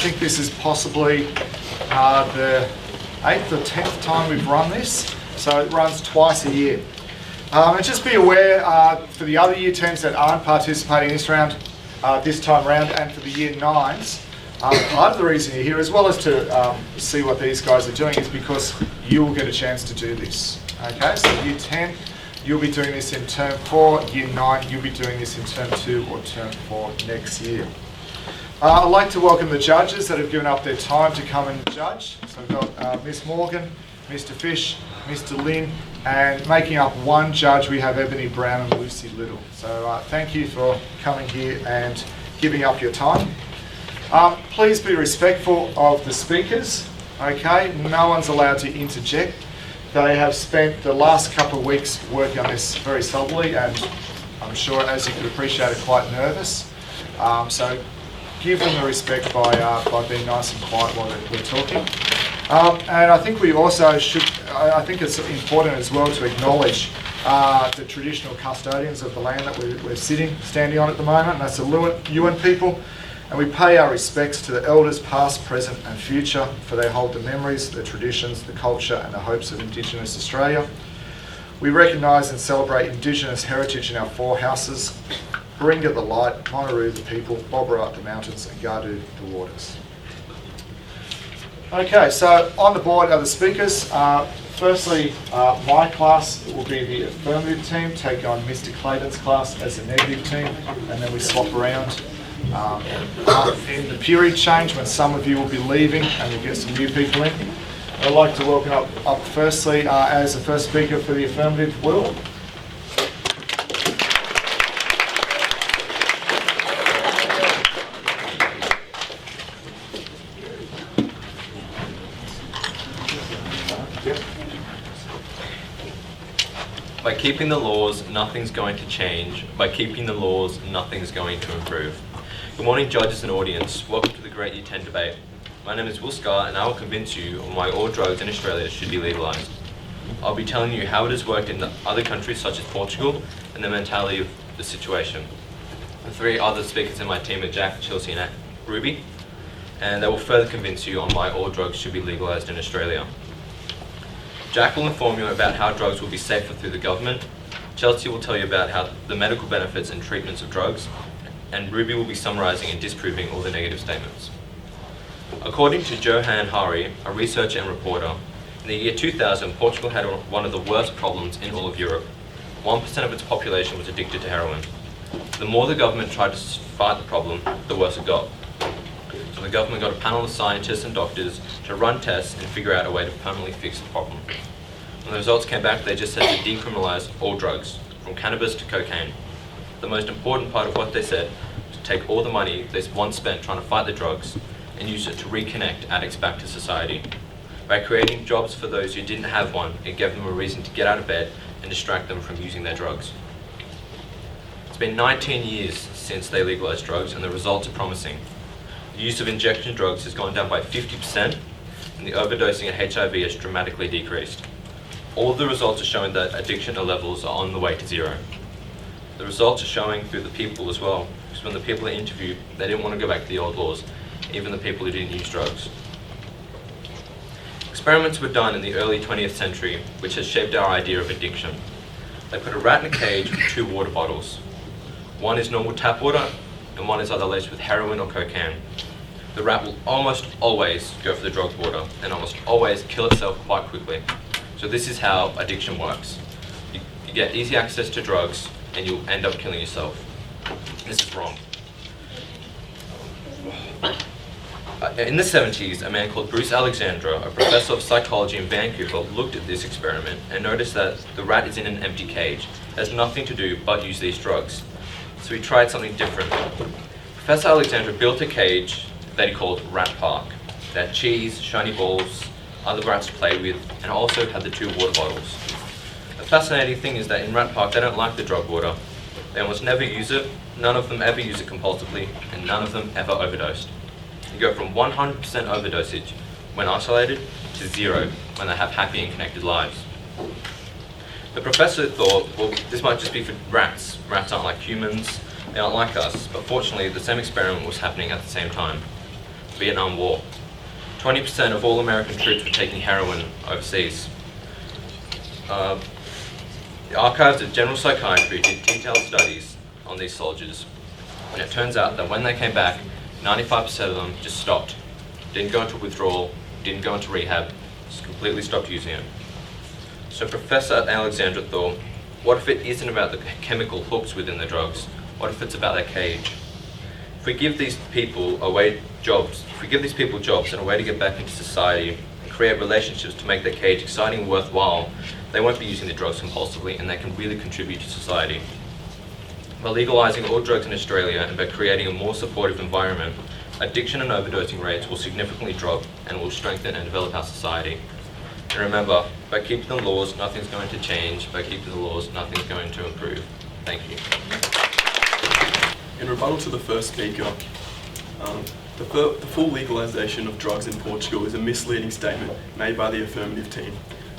think this is possibly the 8th or 10th time we've run this, so it runs twice a year. And just be aware for the other year 10s that aren't participating this round, this time round, and for the year 9s, part of the reason you're here, as well as to see what these guys are doing, is because you will get a chance to do this. Okay, so year 10, you'll be doing this in term 4. Year 9, you'll be doing this in term 2 or term 4 next year. I'd like to welcome the judges that have given up their time to come and judge. So we've got Miss Morgan, Mr. Fish, Mr. Lynn, and making up one judge, we have Ebony Brown and Lucy Little. So thank you for coming here and giving up your time. Please be respectful of the speakers, okay? No one's allowed to interject. They have spent the last couple of weeks working on this very subtly, and I'm sure, as you could appreciate, are quite nervous. So give them the respect by being nice and quiet while we're talking. And I think we also should, I think it's important as well to acknowledge the traditional custodians of the land that we're standing on at the moment, and that's the Yuin people. And we pay our respects to the elders past, present and future, for they hold the memories, the traditions, the culture and the hopes of Indigenous Australia. We recognise and celebrate Indigenous heritage in our 4 houses: Baringa the light, Monaroo the people, Bobberat the mountains and Gardu the waters. Okay, so on the board are the speakers. Firstly, my class will be the affirmative team, taking on Mr. Clayton's class as the negative team, and then we swap around. In the period change, when some of you will be leaving and we'll get some new people in, I'd like to welcome up firstly as the first speaker for the affirmative, Will. By keeping the laws, nothing's going to change. By keeping the laws, nothing's going to improve. Good morning, judges and audience. Welcome to the Great Year 10 debate. My name is Will Scar, and I will convince you on why all drugs in Australia should be legalised. I'll be telling you how it has worked in the other countries such as Portugal and the mentality of the situation. The 3 other speakers in my team are Jack, Chelsea and Ruby, and they will further convince you on why all drugs should be legalised in Australia. Jack will inform you about how drugs will be safer through the government. Chelsea will tell you about how the medical benefits and treatments of drugs, and Ruby will be summarising and disproving all the negative statements. According to Johan Hari, a researcher and reporter, in the year 2000, Portugal had one of the worst problems in all of Europe. 1% of its population was addicted to heroin. The more the government tried to fight the problem, the worse it got. So the government got a panel of scientists and doctors to run tests and figure out a way to permanently fix the problem. When the results came back, they just said to decriminalise all drugs, from cannabis to cocaine. The most important part of what they said was to take all the money they once spent trying to fight the drugs and use it to reconnect addicts back to society. By creating jobs for those who didn't have one, it gave them a reason to get out of bed and distract them from using their drugs. It's been 19 years since they legalised drugs, and the results are promising. The use of injection drugs has gone down by 50%, and the overdosing and HIV has dramatically decreased. All of the results are showing that addiction levels are on the way to zero. The results are showing through the people as well, because when the people are interviewed, they didn't want to go back to the old laws, even the people who didn't use drugs. Experiments were done in the early 20th century, which has shaped our idea of addiction. They put a rat in a cage with 2 water bottles. One is normal tap water, and one is either laced with heroin or cocaine. The rat will almost always go for the drugged water, and almost always kill itself quite quickly. So this is how addiction works. You get easy access to drugs, and you'll end up killing yourself. This is wrong. In the 70s, a man called Bruce Alexandra, a professor of psychology in Vancouver, looked at this experiment and noticed that the rat is in an empty cage. It has nothing to do but use these drugs. So he tried something different. Professor Alexandra built a cage that he called Rat Park. It had cheese, shiny balls, other rats to play with, and also had the 2 water bottles. The fascinating thing is that in Rat Park, they don't like the drug water. They almost never use it, none of them ever use it compulsively, and none of them ever overdosed. You go from 100% overdosage when isolated to 0 when they have happy and connected lives. The professor thought, well, this might just be for rats. Rats aren't like humans, they aren't like us, but fortunately the same experiment was happening at the same time. Vietnam War. 20% of all American troops were taking heroin overseas. The Archives of General Psychiatry did detailed studies on these soldiers, and it turns out that when they came back, 95% of them just stopped. Didn't go into withdrawal, didn't go into rehab, just completely stopped using it. So Professor Alexandra thought, what if it isn't about the chemical hooks within the drugs? What if it's about their cage? If we give these people jobs and a way to get back into society and create relationships to make their cage exciting and worthwhile, they won't be using the drugs compulsively and they can really contribute to society. By legalising all drugs in Australia and by creating a more supportive environment, addiction and overdosing rates will significantly drop and will strengthen and develop our society. And remember, by keeping the laws, nothing's going to change. By keeping the laws, nothing's going to improve. Thank you. In rebuttal to the first speaker, the full legalisation of drugs in Portugal is a misleading statement made by the affirmative team.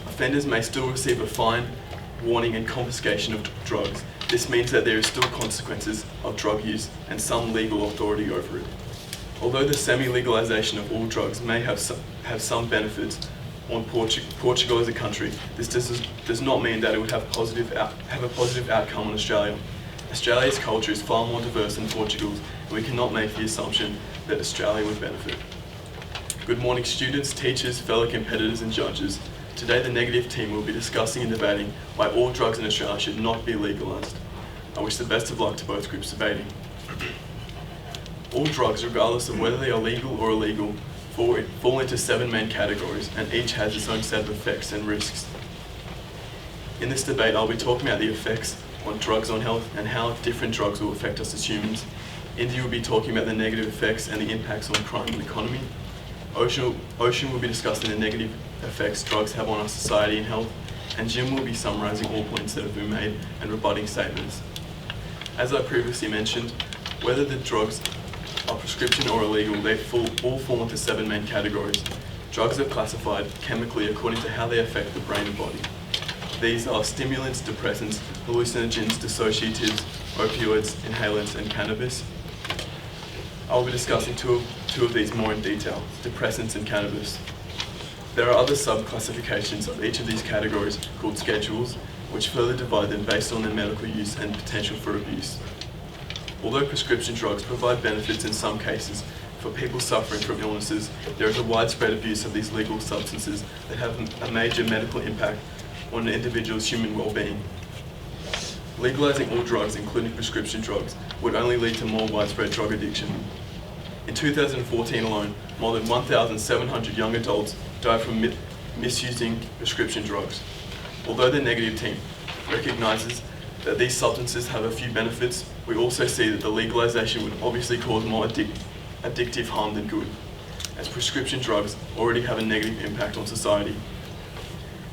Offenders may still receive a fine, warning and confiscation of drugs. This means that there are still consequences of drug use and some legal authority over it. Although the semi-legalisation of all drugs may have some benefits on Portugal as a country, this does not mean that it would have a positive outcome on Australia. Australia's culture is far more diverse than Portugal's, and we cannot make the assumption that Australia would benefit. Good morning, students, teachers, fellow competitors and judges. Today the negative team will be discussing and debating why all drugs in Australia should not be legalised. I wish the best of luck to both groups debating. All drugs, regardless of whether they are legal or illegal, fall into 7 main categories, and each has its own set of effects and risks. In this debate, I'll be talking about the effects on drugs on health and how different drugs will affect us as humans. Indy will be talking about the negative effects and the impacts on crime and economy. Ocean will be discussing the negative effects drugs have on our society and health, and Jim will be summarising all points that have been made and rebutting statements. As I previously mentioned, whether the drugs are prescription or illegal, they all fall into 7 main categories. Drugs are classified chemically according to how they affect the brain and body. These are stimulants, depressants, hallucinogens, dissociatives, opioids, inhalants, and cannabis. I will be discussing two of these more in detail, depressants and cannabis. There are other sub-classifications of each of these categories called schedules, which further divide them based on their medical use and potential for abuse. Although prescription drugs provide benefits in some cases for people suffering from illnesses, there is a widespread abuse of these legal substances that have a major medical impact on an individual's human well-being. Legalising all drugs, including prescription drugs, would only lead to more widespread drug addiction. In 2014 alone, more than 1,700 young adults died from misusing prescription drugs. Although the negative team recognises that these substances have a few benefits, we also see that the legalisation would obviously cause more addictive harm than good, as prescription drugs already have a negative impact on society.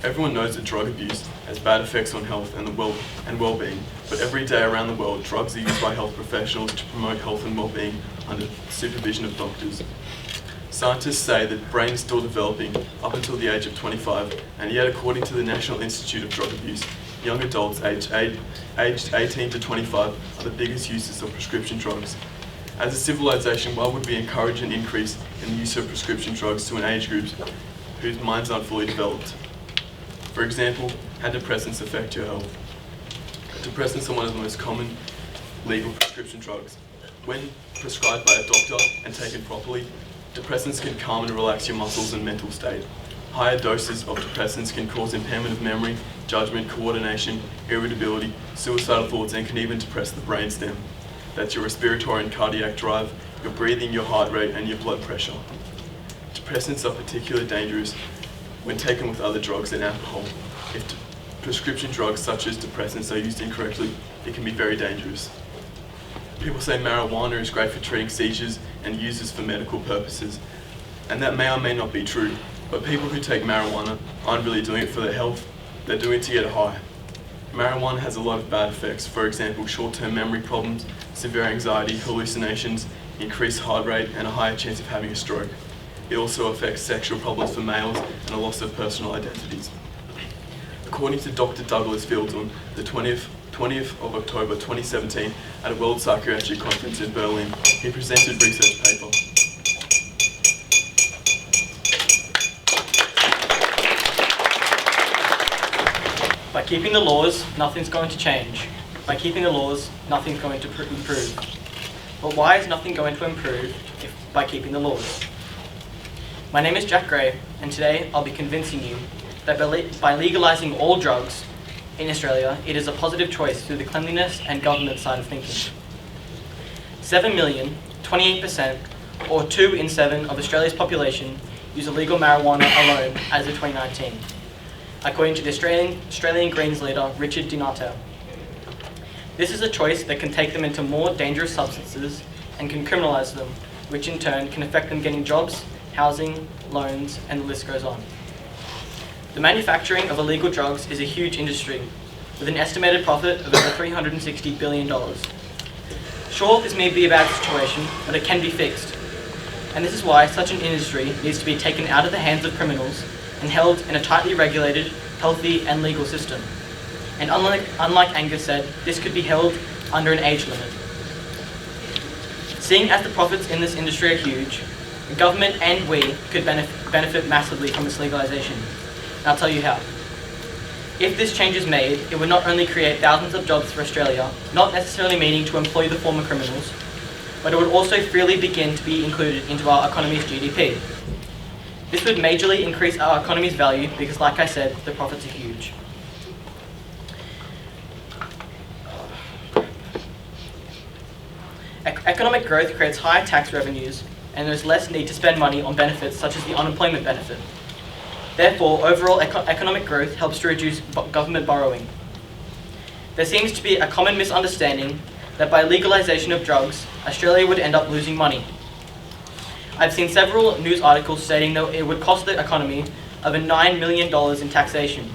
Everyone knows that drug abuse has bad effects on health and well-being, but every day around the world, drugs are used by health professionals to promote health and well-being under supervision of doctors. Scientists say that the brain is still developing up until the age of 25, and yet according to the National Institute of Drug Abuse, young adults aged 18 to 25 are the biggest users of prescription drugs. As a civilization, why would we encourage an increase in the use of prescription drugs to an age group whose minds aren't fully developed? For example, how depressants affect your health. Depressants are one of the most common legal prescription drugs. When prescribed by a doctor and taken properly, depressants can calm and relax your muscles and mental state. Higher doses of depressants can cause impairment of memory, judgment, coordination, irritability, suicidal thoughts, and can even depress the brainstem. That's your respiratory and cardiac drive, your breathing, your heart rate, and your blood pressure. Depressants are particularly dangerous when taken with other drugs and alcohol. If prescription drugs such as depressants are used incorrectly, it can be very dangerous. People say marijuana is great for treating seizures and uses for medical purposes, and that may or may not be true, but people who take marijuana aren't really doing it for their health, they're doing it to get a high. Marijuana has a lot of bad effects, for example, short-term memory problems, severe anxiety, hallucinations, increased heart rate, and a higher chance of having a stroke. It also affects sexual problems for males and a loss of personal identities. According to Dr. Douglas Fields on the 20th of October 2017 at a World Psychiatric Conference in Berlin, he presented a research paper. keeping the laws, nothing's going to change. By keeping the laws, nothing's going to improve. But why is nothing going to improve by keeping the laws? My name is Jack Gray, and today I'll be convincing you that by legalising all drugs in Australia, it is a positive choice through the cleanliness and government side of thinking. 7 million, 28%, or 2 in 7 of Australia's population use illegal marijuana alone as of 2019, according to the Australian Greens leader Richard Donato. This is a choice that can take them into more dangerous substances and can criminalise them, which in turn can affect them getting jobs, housing, loans, and the list goes on. The manufacturing of illegal drugs is a huge industry, with an estimated profit of over $360 billion. Sure, this may be a bad situation, but it can be fixed. And this is why such an industry needs to be taken out of the hands of criminals and held in a tightly regulated, healthy, and legal system. And unlike Angus said, this could be held under an age limit. Seeing as the profits in this industry are huge, the government and we could benefit massively from its legalisation. And I'll tell you how. If this change is made, it would not only create thousands of jobs for Australia, not necessarily meaning to employ the former criminals, but it would also freely begin to be included into our economy's GDP. This would majorly increase our economy's value because, like I said, the profits are huge. Economic growth creates higher tax revenues, and there is less need to spend money on benefits such as the unemployment benefit. Therefore, overall economic growth helps to reduce government borrowing. There seems to be a common misunderstanding that by legalisation of drugs, Australia would end up losing money. I've seen several news articles stating that it would cost the economy over $9 million in taxation.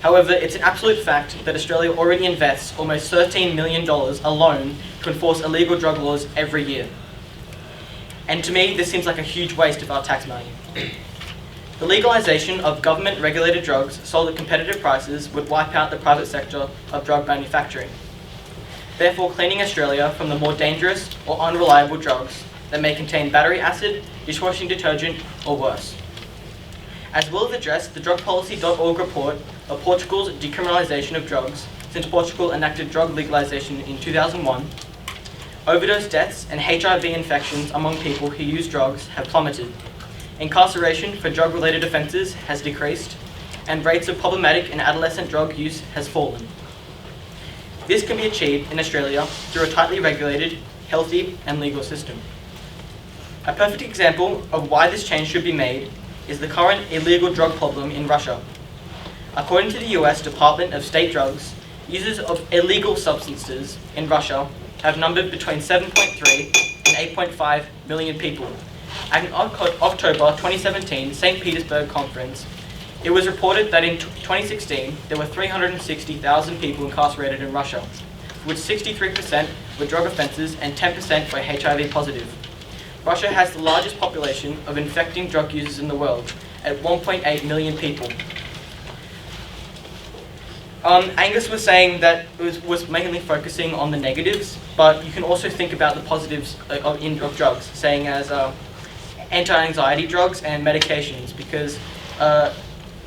However, it's an absolute fact that Australia already invests almost $13 million alone to enforce illegal drug laws every year. And to me, this seems like a huge waste of our tax money. The legalisation of government-regulated drugs sold at competitive prices would wipe out the private sector of drug manufacturing, therefore cleaning Australia from the more dangerous or unreliable drugs that may contain battery acid, dishwashing detergent, or worse. As well as address the drugpolicy.org report of Portugal's decriminalisation of drugs since Portugal enacted drug legalisation in 2001, overdose deaths and HIV infections among people who use drugs have plummeted. Incarceration for drug-related offences has decreased, and rates of problematic and adolescent drug use has fallen. This can be achieved in Australia through a tightly regulated, healthy, and legal system. A perfect example of why this change should be made is the current illegal drug problem in Russia. According to the US Department of State Drugs, users of illegal substances in Russia have numbered between 7.3 and 8.5 million people. At an October 2017 St. Petersburg conference, it was reported that in 2016 there were 360,000 people incarcerated in Russia, of which 63% were drug offences and 10% were HIV positive. Russia has the largest population of infecting drug users in the world, at 1.8 million people. Angus was saying that it was mainly focusing on the negatives, but you can also think about the positives of drugs, saying as anti-anxiety drugs and medications, because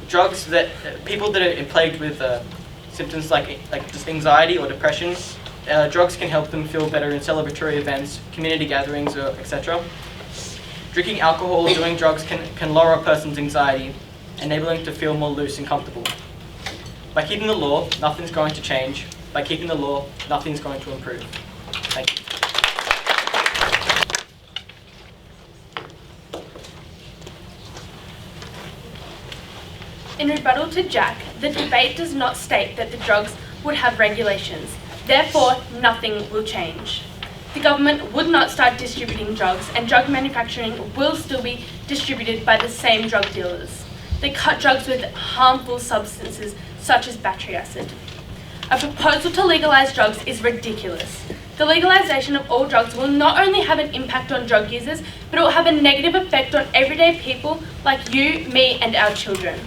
drugs that people that are plagued with symptoms like just anxiety or depression, drugs can help them feel better in celebratory events, community gatherings, etc. Drinking alcohol or doing drugs can lower a person's anxiety, enabling them to feel more loose and comfortable. By keeping the law, nothing's going to change. By keeping the law, nothing's going to improve. Thank you. In rebuttal to Jack, the debate does not state that the drugs would have regulations. Therefore, nothing will change. The government would not start distributing drugs, and drug manufacturing will still be distributed by the same drug dealers. They cut drugs with harmful substances such as battery acid. A proposal to legalise drugs is ridiculous. The legalisation of all drugs will not only have an impact on drug users, but it will have a negative effect on everyday people like you, me, and our children.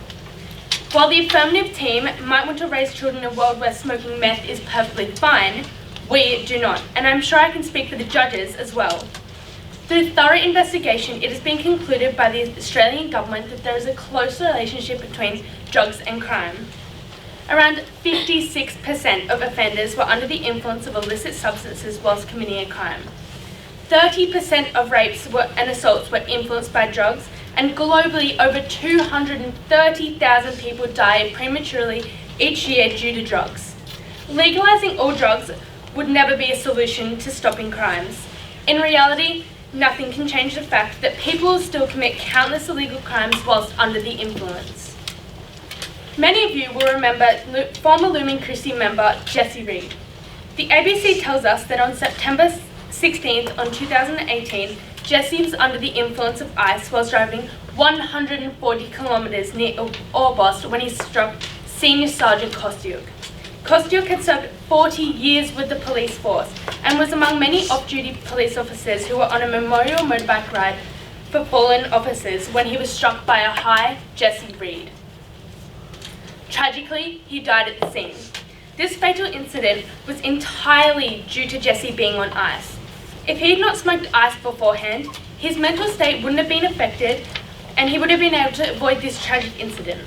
While the affirmative team might want to raise children in a world where smoking meth is perfectly fine, we do not, and I'm sure I can speak for the judges as well. Through thorough investigation, it has been concluded by the Australian government that there is a close relationship between drugs and crime. Around 56% of offenders were under the influence of illicit substances whilst committing a crime. 30% of rapes and assaults were influenced by drugs, and globally over 230,000 people die prematurely each year due to drugs. Legalising all drugs would never be a solution to stopping crimes. In reality, nothing can change the fact that people will still commit countless illegal crimes whilst under the influence. Many of you will remember former Lumen Christi member Jesse Reed. The ABC tells us that on September 16th, 2018, Jesse was under the influence of ice whilst driving 140 kilometres near Orbost when he struck Senior Sergeant Kostyuk. Kostyuk had served 40 years with the police force and was among many off-duty police officers who were on a memorial motorbike ride for fallen officers when he was struck by a high Jesse Reed. Tragically, he died at the scene. This fatal incident was entirely due to Jesse being on ice. If he had not smoked ice beforehand, his mental state wouldn't have been affected and he would have been able to avoid this tragic incident.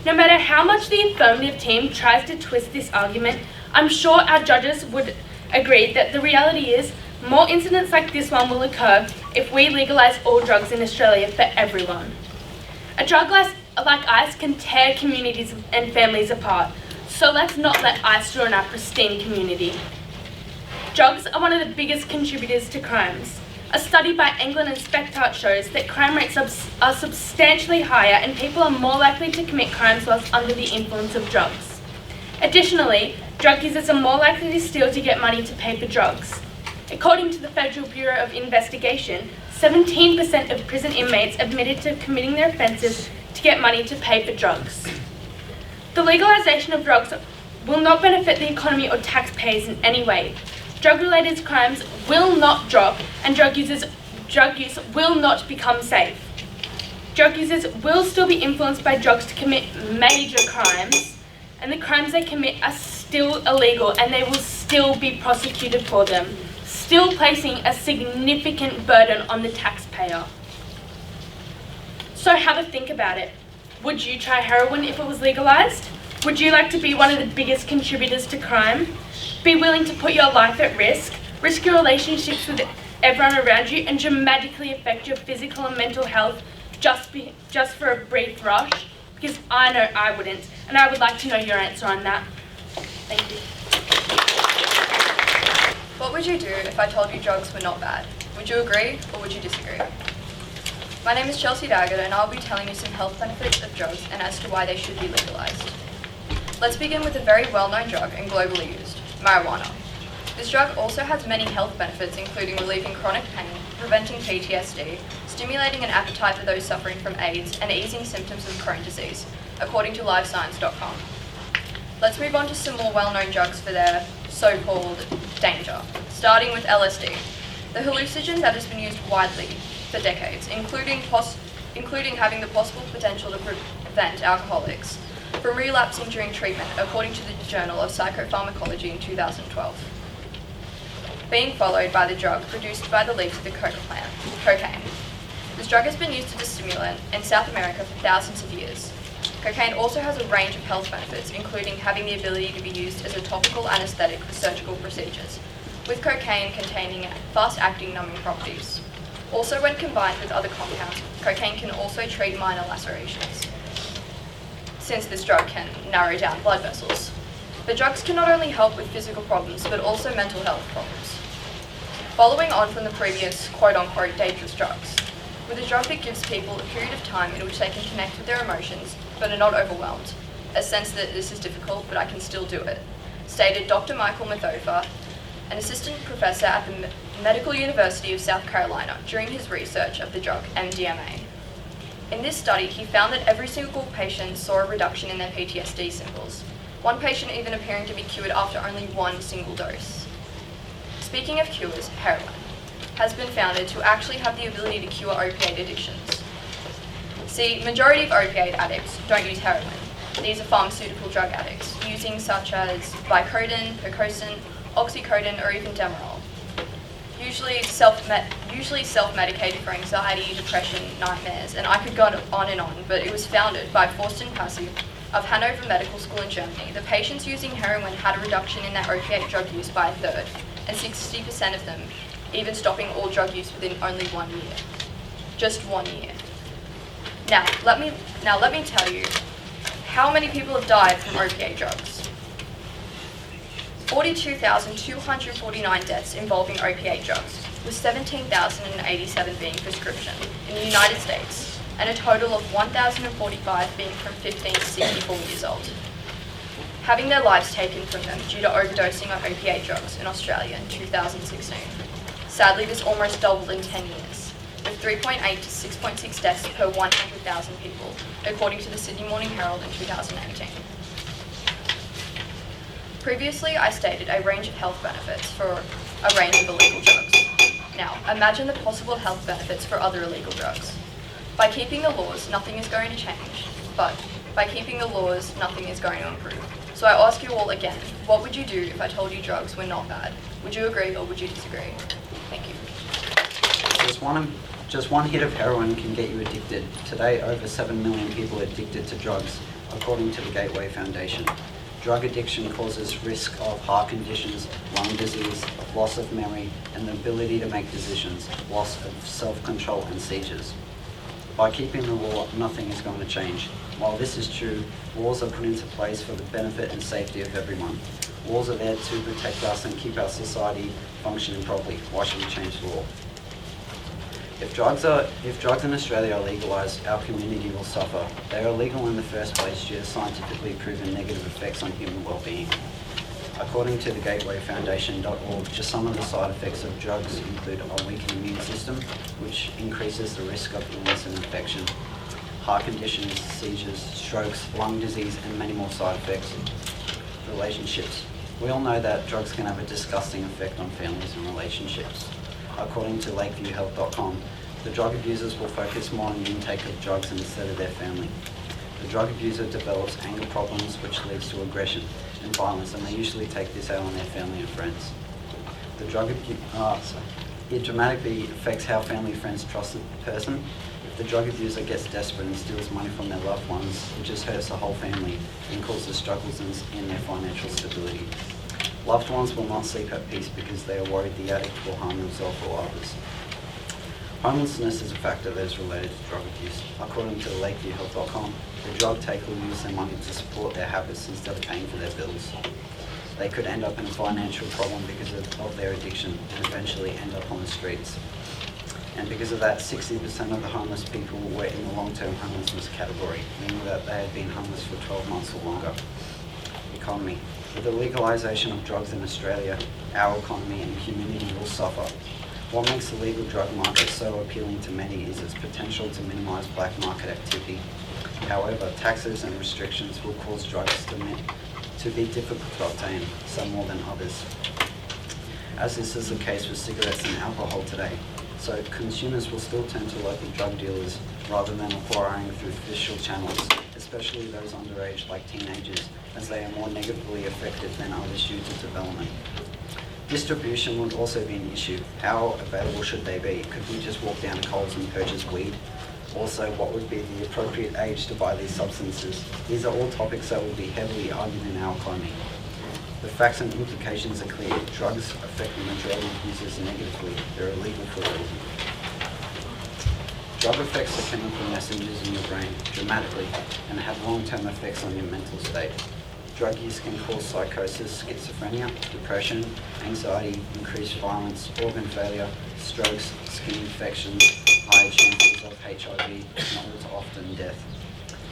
No matter how much the affirmative team tries to twist this argument, I'm sure our judges would agree that the reality is more incidents like this one will occur if we legalise all drugs in Australia for everyone. A drug like ice can tear communities and families apart, so let's not let ice ruin our pristine community. Drugs are one of the biggest contributors to crimes. A study by England and Spectator shows that crime rates are substantially higher and people are more likely to commit crimes whilst under the influence of drugs. Additionally, drug users are more likely to steal to get money to pay for drugs. According to the Federal Bureau of Investigation, 17% of prison inmates admitted to committing their offences to get money to pay for drugs. The legalisation of drugs will not benefit the economy or taxpayers in any way. Drug-related crimes will not drop and drug use will not become safe. Drug users will still be influenced by drugs to commit major crimes, and the crimes they commit are still illegal and they will still be prosecuted for them, still placing a significant burden on the taxpayer. So have a think about it. Would you try heroin if it was legalised? Would you like to be one of the biggest contributors to crime? Be willing to put your life at risk your relationships with everyone around you, and dramatically affect your physical and mental health just for a brief rush? Because I know I wouldn't, and I would like to know your answer on that. Thank you. What would you do if I told you drugs were not bad? Would you agree or would you disagree? My name is Chelsea Daggett and I'll be telling you some health benefits of drugs and as to why they should be legalised. Let's begin with a very well-known drug and globally used, marijuana. This drug also has many health benefits, including relieving chronic pain, preventing PTSD, stimulating an appetite for those suffering from AIDS, and easing symptoms of Crohn's disease, according to livescience.com. Let's move on to some more well-known drugs for their so-called danger, starting with LSD, the hallucinogen that has been used widely for decades, including having the possible potential to prevent alcoholics from relapsing during treatment, according to the Journal of Psychopharmacology in 2012. Being followed by the drug produced by the leaves of the coca plant, cocaine. This drug has been used as a stimulant in South America for thousands of years. Cocaine also has a range of health benefits, including having the ability to be used as a topical anesthetic for surgical procedures, with cocaine containing fast-acting numbing properties. Also, when combined with other compounds, cocaine can also treat minor lacerations, since this drug can narrow down blood vessels. The drugs can not only help with physical problems, but also mental health problems. Following on from the previous quote-unquote dangerous drugs, with a drug that gives people a period of time in which they can connect with their emotions, but are not overwhelmed, a sense that this is difficult, but I can still do it, stated Dr. Michael Mathofa, an assistant professor at the Medical University of South Carolina, during his research of the drug MDMA. In this study, he found that every single patient saw a reduction in their PTSD symbols, one patient even appearing to be cured after only one single dose. Speaking of cures, heroin has been founded to actually have the ability to cure opiate addictions. See, majority of opiate addicts don't use heroin. These are pharmaceutical drug addicts, using such as Vicodin, Percocet, oxycodone, or even Demerol. Usually self-medicated for anxiety, depression, nightmares, and I could go on and on, but it was founded by Forsten Passy, of Hanover Medical School in Germany, the patients using heroin had a reduction in their opiate drug use by a third, and 60% of them even stopping all drug use within only 1 year. Just 1 year. Now let me tell you how many people have died from opiate drugs. 42,249 deaths involving opiate drugs, with 17,087 being prescription in the United States, and a total of 1,045 being from 15 to 64 years old, having their lives taken from them due to overdosing on opiate drugs in Australia in 2016. Sadly, this almost doubled in 10 years, with 3.8 to 6.6 deaths per 100,000 people, according to the Sydney Morning Herald in 2018. Previously, I stated a range of health benefits for a range of illegal drugs. Now, imagine the possible health benefits for other illegal drugs. By keeping the laws, nothing is going to change, but by keeping the laws, nothing is going to improve. So I ask you all again, what would you do if I told you drugs were not bad? Would you agree or would you disagree? Thank you. Just one hit of heroin can get you addicted. Today, over 7 million people are addicted to drugs, according to the Gateway Foundation. Drug addiction causes risk of heart conditions, lung disease, loss of memory, and the ability to make decisions, loss of self-control and seizures. By keeping the law, nothing is going to change. While this is true, laws are put into place for the benefit and safety of everyone. Laws are there to protect us and keep our society functioning properly. Why should we change the law? If drugs in Australia are legalised, our community will suffer. They are illegal in the first place due to scientifically proven negative effects on human wellbeing. According to the gatewayfoundation.org, just some of the side effects of drugs include a weakened immune system, which increases the risk of illness and infection, heart conditions, seizures, strokes, lung disease, and many more side effects. Relationships. We all know that drugs can have a disgusting effect on families and relationships. According to lakeviewhealth.com, the drug abusers will focus more on the intake of drugs instead of their family. The drug abuser develops anger problems, which leads to aggression and violence, and they usually take this out on their family and friends. It dramatically affects how family and friends trust the person. If the drug abuser gets desperate and steals money from their loved ones, it just hurts the whole family and causes struggles in their financial stability. Loved ones will not sleep at peace because they are worried the addict will harm themselves or others. Homelessness is a factor that is related to drug abuse. According to lakeviewhealth.com, the drug taker will use their money to support their habits instead of paying for their bills. They could end up in a financial problem because of their addiction and eventually end up on the streets. And because of that, 60% of the homeless people were in the long-term homelessness category, meaning that they had been homeless for 12 months or longer. Economy. With the legalisation of drugs in Australia, our economy and community will suffer. What makes the legal drug market so appealing to many is its potential to minimise black market activity. However, taxes and restrictions will cause drugs to be difficult to obtain, some more than others, as this is the case with cigarettes and alcohol today. So consumers will still turn to local drug dealers rather than acquiring through official channels, especially those underage like teenagers, as they are more negatively affected than others due to development. Distribution would also be an issue. How available should they be? Could we just walk down to Coles and purchase weed? Also, what would be the appropriate age to buy these substances? These are all topics that will be heavily argued in our economy. The facts and implications are clear. Drugs affect the majority of users negatively. They're illegal for a reason. Drug affects the chemical messengers in your brain dramatically and have long-term effects on your mental state. Drug use can cause psychosis, schizophrenia, depression, anxiety, increased violence, organ failure, strokes, skin infections, higher chances of HIV, and all too often death.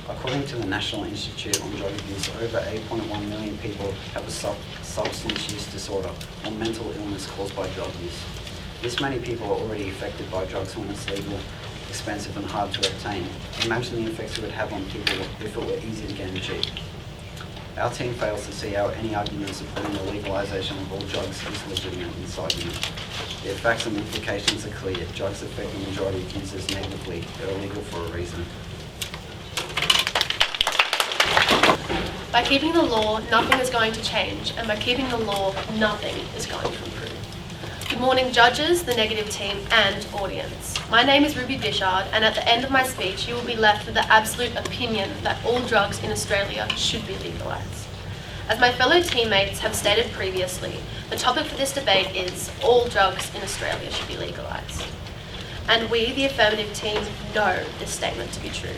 According to the National Institute on Drug Abuse, over 8.1 million people have a substance use disorder or mental illness caused by drug use. This many people are already affected by drugs when it's legal, expensive and hard to obtain. Imagine the effects it would have on people if it were easy to get and cheap. Our team fails to see how any argument supporting the legalisation of all drugs is legitimate in this argument. The facts and implications are clear. Drugs affect the majority of users negatively. They're illegal for a reason. By keeping the law, nothing is going to change, and by keeping the law, nothing is going to improve. Good morning, judges, the negative team, and audience. My name is Ruby Bishard, and at the end of my speech, you will be left with the absolute opinion that all drugs in Australia should be legalised. As my fellow teammates have stated previously, the topic for this debate is all drugs in Australia should be legalised. And we, the affirmative team, know this statement to be true.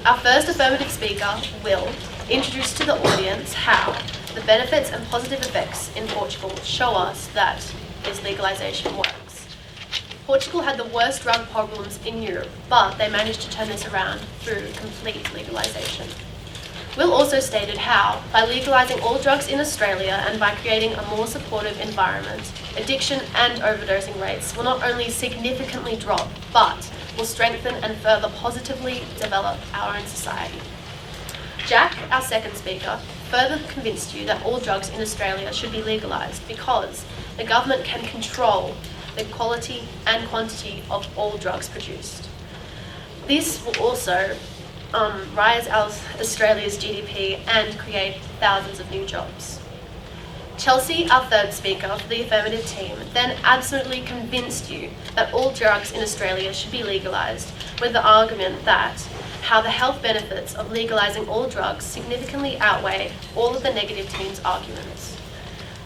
Our first affirmative speaker, Will, introduced to the audience how the benefits and positive effects in Portugal show us that this legalisation works. Portugal had the worst drug problems in Europe, but they managed to turn this around through complete legalisation. Will also stated how, by legalising all drugs in Australia and by creating a more supportive environment, addiction and overdosing rates will not only significantly drop, but will strengthen and further positively develop our own society. Jack, our second speaker, further convinced you that all drugs in Australia should be legalised because the government can control the quality and quantity of all drugs produced. This will also rise Australia's GDP and create thousands of new jobs. Chelsea, our third speaker for the affirmative team, then absolutely convinced you that all drugs in Australia should be legalised with the argument that how the health benefits of legalising all drugs significantly outweigh all of the negative team's arguments.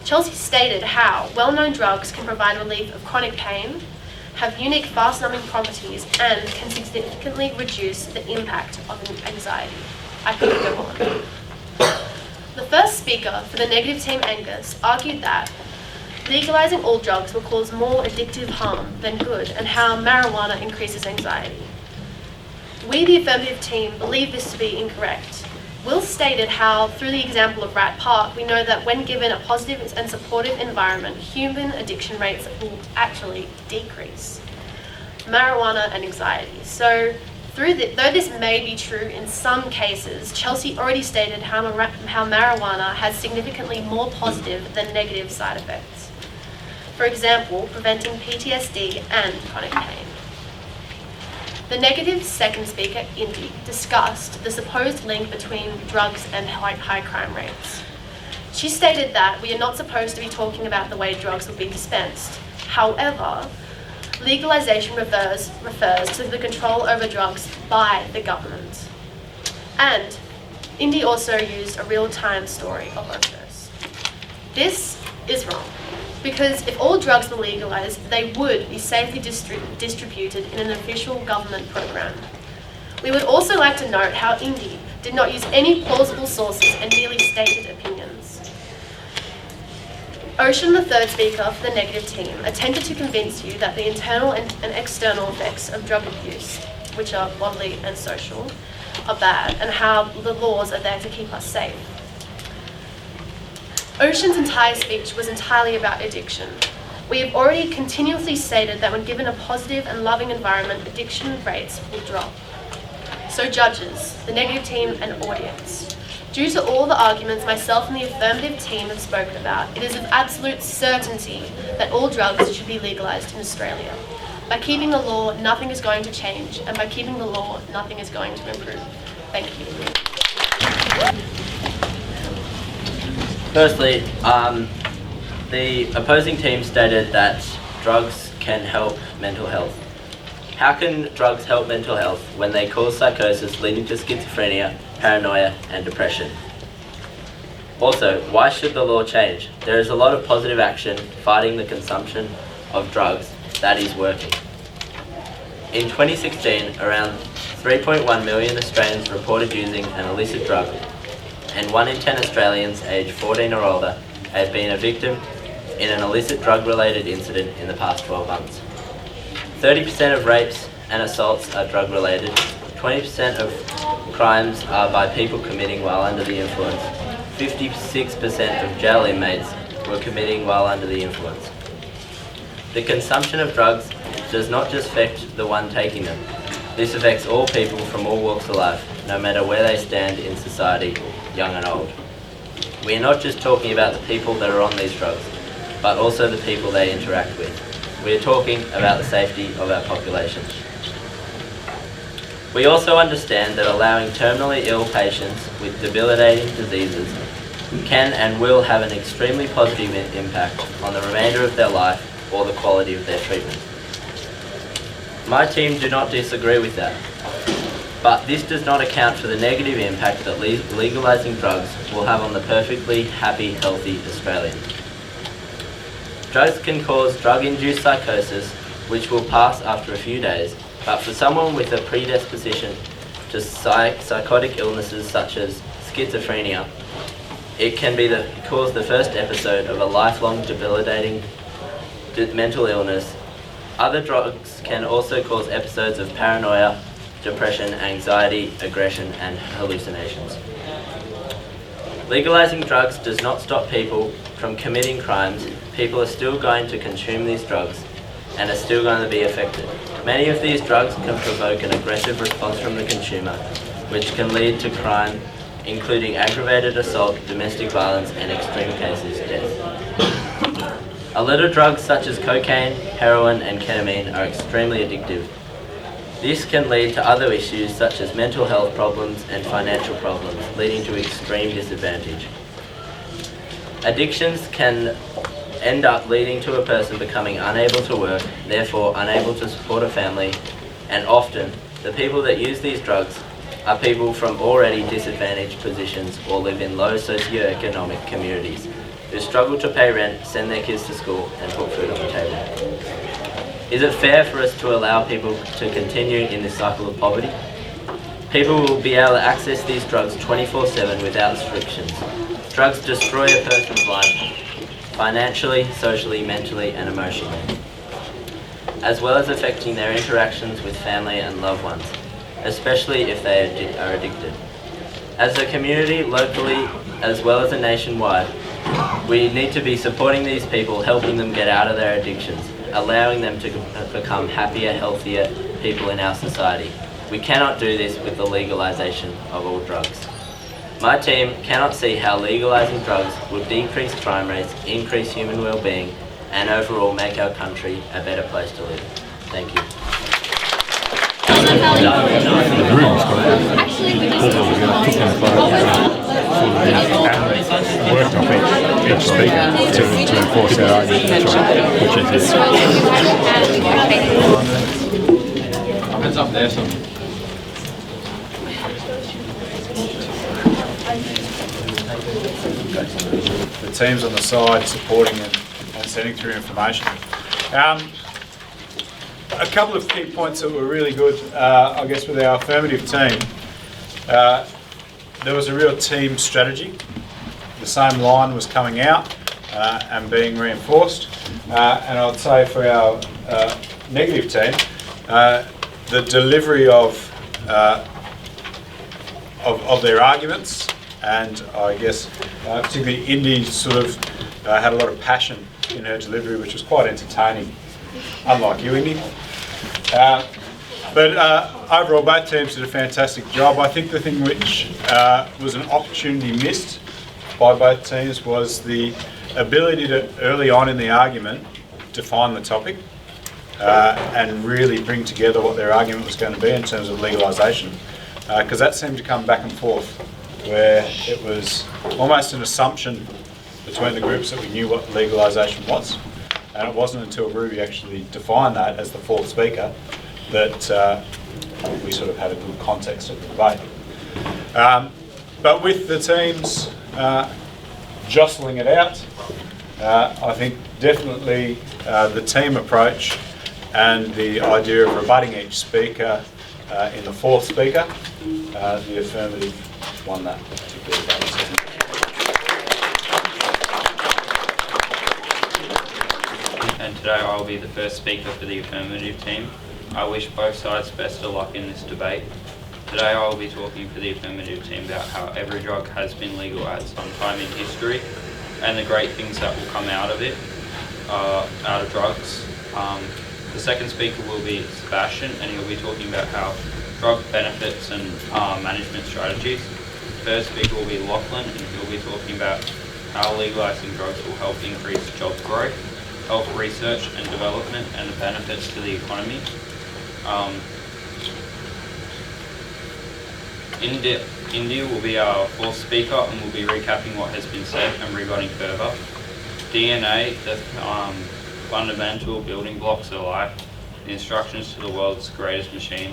Chelsea stated how well-known drugs can provide relief of chronic pain, have unique fast-numbing properties, and can significantly reduce the impact of anxiety. I could go on. The first speaker for the negative team, Angus, argued that legalising all drugs will cause more addictive harm than good and how marijuana increases anxiety. We, the affirmative team, believe this to be incorrect. Will stated how, through the example of Rat Park, we know that when given a positive and supportive environment, human addiction rates will actually decrease. Marijuana and anxiety. So, though this may be true in some cases, Chelsea already stated how marijuana has significantly more positive than negative side effects. For example, preventing PTSD and chronic pain. The negative second speaker, Indy, discussed the supposed link between drugs and high crime rates. She stated that we are not supposed to be talking about the way drugs will be dispensed. However, legalisation refers to the control over drugs by the government. And Indy also used a real-time story of overdose. This is wrong, because if all drugs were legalised, they would be safely distributed in an official government program. We would also like to note how Indy did not use any plausible sources and merely stated opinions. Ocean, the third speaker for the negative team, attempted to convince you that the internal and external effects of drug abuse, which are bodily and social, are bad, and how the laws are there to keep us safe. Ocean's entire speech was entirely about addiction. We have already continuously stated that when given a positive and loving environment, addiction rates will drop. So judges, the negative team and audience, due to all the arguments myself and the affirmative team have spoken about, it is of absolute certainty that all drugs should be legalised in Australia. By keeping the law, nothing is going to change, and by keeping the law, nothing is going to improve. Thank you. Firstly, the opposing team stated that drugs can help mental health. How can drugs help mental health when they cause psychosis leading to schizophrenia, paranoia, and depression? Also, why should the law change? There is a lot of positive action fighting the consumption of drugs that is working. In 2016, around 3.1 million Australians reported using an illicit drug, and 1 in 10 Australians aged 14 or older have been a victim in an illicit drug-related incident in the past 12 months. 30% of rapes and assaults are drug-related, 20% of crimes are by people committing while under the influence, 56% of jail inmates were committing while under the influence. The consumption of drugs does not just affect the one taking them. This affects all people from all walks of life, no matter where they stand in society, young and old. We are not just talking about the people that are on these drugs, but also the people they interact with. We are talking about the safety of our population. We also understand that allowing terminally ill patients with debilitating diseases can and will have an extremely positive impact on the remainder of their life or the quality of their treatment. My team do not disagree with that, but this does not account for the negative impact that legalising drugs will have on the perfectly happy, healthy Australian. Drugs can cause drug-induced psychosis, which will pass after a few days, but for someone with a predisposition to psychotic illnesses such as schizophrenia, it can cause the first episode of a lifelong debilitating mental illness. Other drugs can also cause episodes of paranoia, depression, anxiety, aggression, and hallucinations. Legalising drugs does not stop people from committing crimes. People are still going to consume these drugs and are still going to be affected. Many of these drugs can provoke an aggressive response from the consumer, which can lead to crime, including aggravated assault, domestic violence, and extreme cases, death. A lot of drugs such as cocaine, heroin, and ketamine are extremely addictive. This can lead to other issues such as mental health problems and financial problems, leading to extreme disadvantage. Addictions can end up leading to a person becoming unable to work, therefore unable to support a family, and often the people that use these drugs are people from already disadvantaged positions or live in low socioeconomic communities who struggle to pay rent, send their kids to school, and put food on the table. Is it fair for us to allow people to continue in this cycle of poverty? People will be able to access these drugs 24/7 without restrictions. Drugs destroy a person's life financially, socially, mentally, and emotionally, as well as affecting their interactions with family and loved ones, especially if they are addicted. As a community, locally, as well as nationwide, we need to be supporting these people, helping them get out of their addictions, allowing them to become happier, healthier people in our society. We cannot do this with the legalisation of all drugs. My team cannot see how legalising drugs would decrease crime rates, increase human well-being, and overall make our country a better place to live. Thank you. Worked off each speaker to enforce our argument, which is Hands up there, son. The teams on the side supporting and sending through information. A couple of key points that were really good, I guess, with our affirmative team. There was a real team strategy. The same line was coming out and being reinforced. And I'd say for our negative team, the delivery of their arguments, and I guess particularly Indy sort of had a lot of passion in her delivery, which was quite entertaining, unlike you, Indy. But overall, both teams did a fantastic job. I think the thing which was an opportunity missed by both teams was the ability to, early on in the argument, define the topic and really bring together what their argument was going to be in terms of legalisation. Because that seemed to come back and forth, where it was almost an assumption between the groups that we knew what legalisation was. And it wasn't until Ruby actually defined that as the fourth speaker that we sort of had a good context of the debate. But with the teams jostling it out, I think definitely the team approach and the idea of rebutting each speaker in the fourth speaker, the affirmative won that particular debate. And today I will be the first speaker for the affirmative team. I wish both sides best of luck in this debate. Today I will be talking for the affirmative team about how every drug has been legal at some time in history and the great things that will come out of it, out of drugs. The second speaker will be Sebastian, and he'll be talking about how drug benefits and management strategies. The third speaker will be Lachlan, and he'll be talking about how legalising drugs will help increase job growth, health research and development, and the benefits to the economy. India will be our fourth speaker and will be recapping what has been said and rebutting further. DNA, the fundamental building blocks of life, the instructions to the world's greatest machine,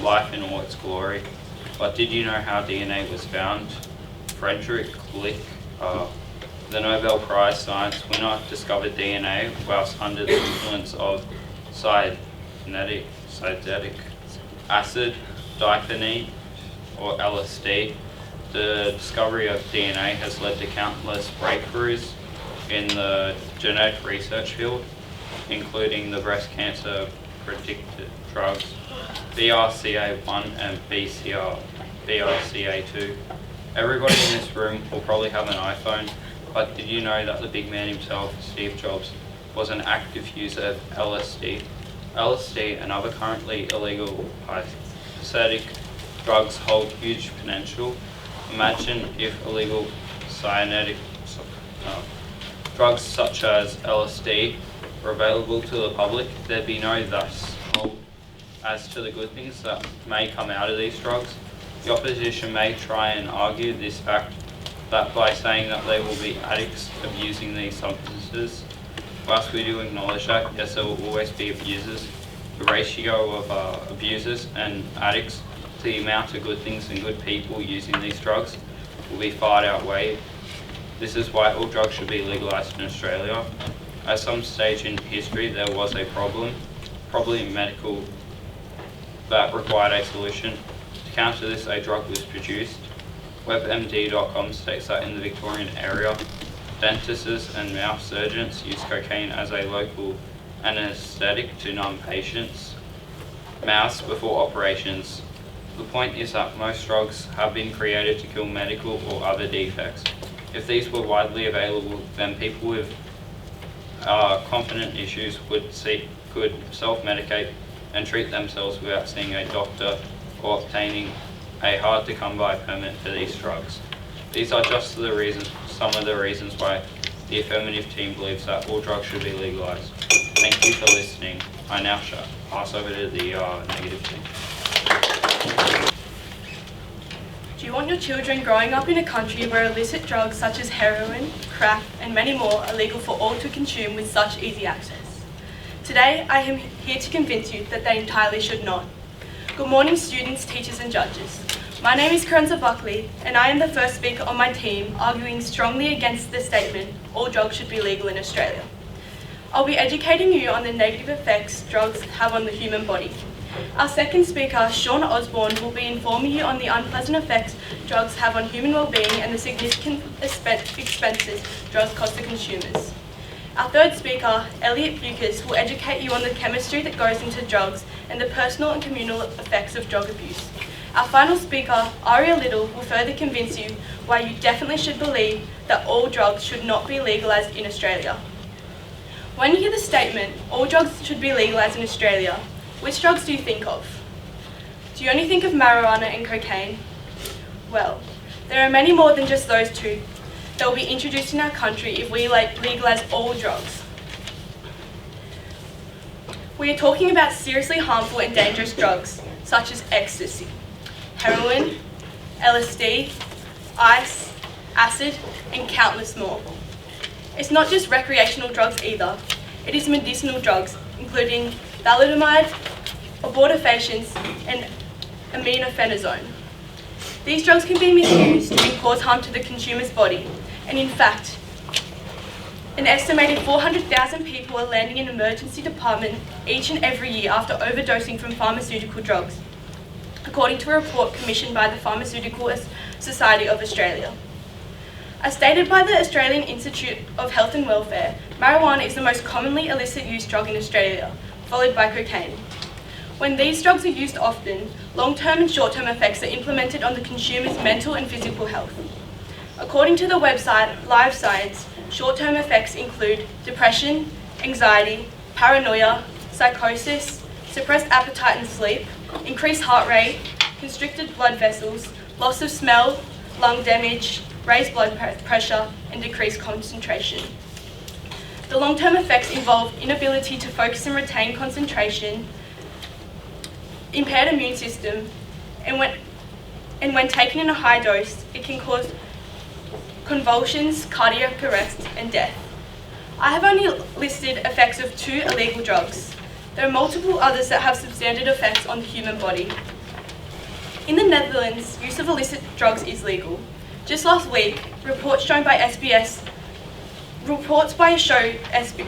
life in all its glory. But did you know how DNA was found? Frederick Lick, the Nobel Prize Science winner, discovered DNA whilst under the influence of cyanuric acid, diphenine, or LSD. The discovery of DNA has led to countless breakthroughs in the genetic research field, including the breast cancer predicted drugs BRCA1 and BRCA2. Everybody in this room will probably have an iPhone, but did you know that the big man himself, Steve Jobs, was an active user of LSD? LSD and other currently illegal synthetic drugs hold huge potential. Imagine if illegal cyanidic drugs such as LSD were available to the public, there'd be no thus hold as to the good things that may come out of these drugs. The opposition may try and argue this fact that by saying that there will be addicts abusing these substances. Whilst we do acknowledge that, yes, there will always be abusers. The ratio of abusers and addicts to the amount of good things and good people using these drugs will be far outweighed. This is why all drugs should be legalised in Australia. At some stage in history there was a problem, probably medical, that required a solution. To counter this, a drug was produced. WebMD.com states that in the Victorian area, dentists and mouth surgeons use cocaine as a local anaesthetic to numb patients' mouths before operations. The point is that most drugs have been created to kill medical or other defects. If these were widely available, then people with confident issues could self-medicate and treat themselves without seeing a doctor or obtaining a hard-to-come-by permit for these drugs. These are just some of the reasons why the affirmative team believes that all drugs should be legalised. Thank you for listening. I now shall pass over to the negative team. Do you want your children growing up in a country where illicit drugs such as heroin, crack and many more are legal for all to consume with such easy access? Today I am here to convince you that they entirely should not. Good morning students, teachers and judges. My name is Karenza Buckley and I am the first speaker on my team arguing strongly against the statement all drugs should be legal in Australia. I'll be educating you on the negative effects drugs have on the human body. Our second speaker, Sean Osborne, will be informing you on the unpleasant effects drugs have on human well-being and the significant expenses drugs cost the consumers. Our third speaker, Elliot Bucas, will educate you on the chemistry that goes into drugs and the personal and communal effects of drug abuse. Our final speaker, Aria Little, will further convince you why you definitely should believe that all drugs should not be legalised in Australia. When you hear the statement, all drugs should be legalised in Australia, which drugs do you think of? Do you only think of marijuana and cocaine? Well, there are many more than just those two that will be introduced in our country if we legalise all drugs. We are talking about seriously harmful and dangerous drugs such as ecstasy, heroin, LSD, ice, acid and countless more. It's not just recreational drugs either, it is medicinal drugs including thalidomide, abortifacients and aminophenazone. These drugs can be misused and cause harm to the consumer's body, and in fact, an estimated 400,000 people are landing in emergency department each and every year after overdosing from pharmaceutical drugs, according to a report commissioned by the Pharmaceutical Society of Australia. As stated by the Australian Institute of Health and Welfare, marijuana is the most commonly illicit use drug in Australia, followed by cocaine. When these drugs are used often, long-term and short-term effects are implemented on the consumer's mental and physical health. According to the website Live Science, short-term effects include depression, anxiety, paranoia, psychosis, suppressed appetite and sleep, increased heart rate, constricted blood vessels, loss of smell, lung damage, raised blood pressure, and decreased concentration. The long-term effects involve inability to focus and retain concentration, impaired immune system, and and when taken in a high dose, it can cause convulsions, cardiac arrest, and death. I have only listed effects of 2 illegal drugs. There are multiple others that have substantial effects on the human body. In the Netherlands, use of illicit drugs is legal. Just last week, reports by a show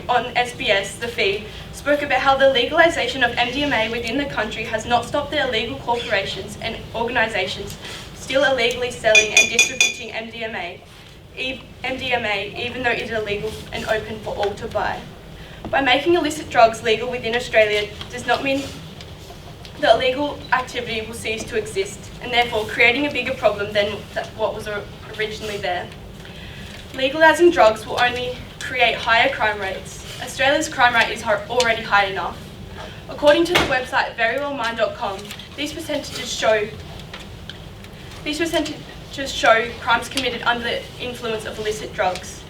on SBS, The Feed, spoke about how the legalisation of MDMA within the country has not stopped the illegal corporations and organisations still illegally selling and distributing MDMA, even though it is illegal and open for all to buy. By making illicit drugs legal within Australia does not mean the illegal activity will cease to exist, and therefore creating a bigger problem than what was originally there. Legalising drugs will only create higher crime rates. Australia's crime rate is already high enough. According to the website verywellmind.com, these percentages show crimes committed under the influence of illicit drugs.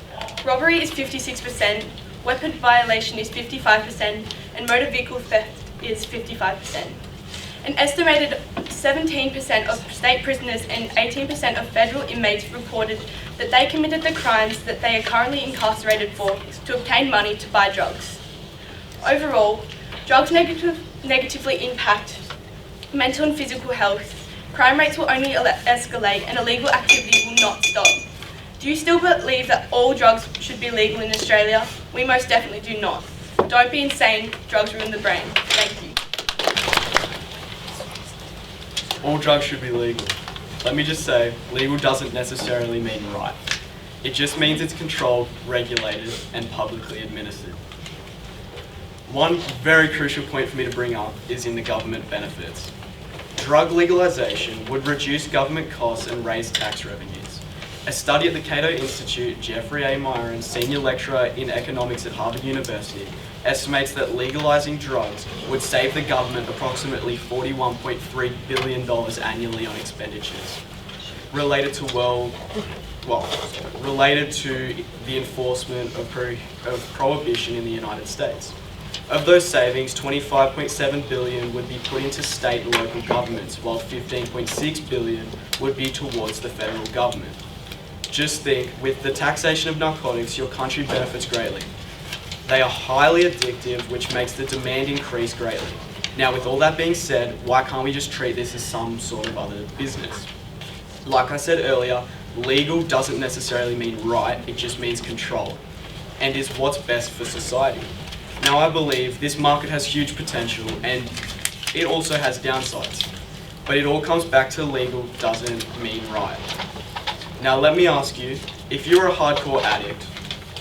Robbery is 56%, weapon violation is 55%, and motor vehicle theft is 55%. An estimated 17% of state prisoners and 18% of federal inmates reported that they committed the crimes that they are currently incarcerated for to obtain money to buy drugs. Overall, drugs negatively impact mental and physical health. Crime rates will only escalate and illegal activity will not stop. Do you still believe that all drugs should be legal in Australia? We most definitely do not. Don't be insane, drugs ruin the brain. Thank you. All drugs should be legal. Let me just say, legal doesn't necessarily mean right. It just means it's controlled, regulated, and publicly administered. One very crucial point for me to bring up is in the government benefits. Drug legalisation would reduce government costs and raise tax revenues. A study at the Cato Institute, Jeffrey A. Myron, senior lecturer in economics at Harvard University, estimates that legalising drugs would save the government approximately $41.3 billion annually on expenditures related to the enforcement of prohibition in the United States. Of those savings, $25.7 billion would be put into state and local governments, while $15.6 billion would be towards the federal government. Just think, with the taxation of narcotics, your country benefits greatly. They are highly addictive, which makes the demand increase greatly. Now, with all that being said, why can't we just treat this as some sort of other business? Like I said earlier, legal doesn't necessarily mean right, it just means control, and is what's best for society. Now, I believe this market has huge potential, and it also has downsides. But it all comes back to legal doesn't mean right. Now, let me ask you, if you're a hardcore addict,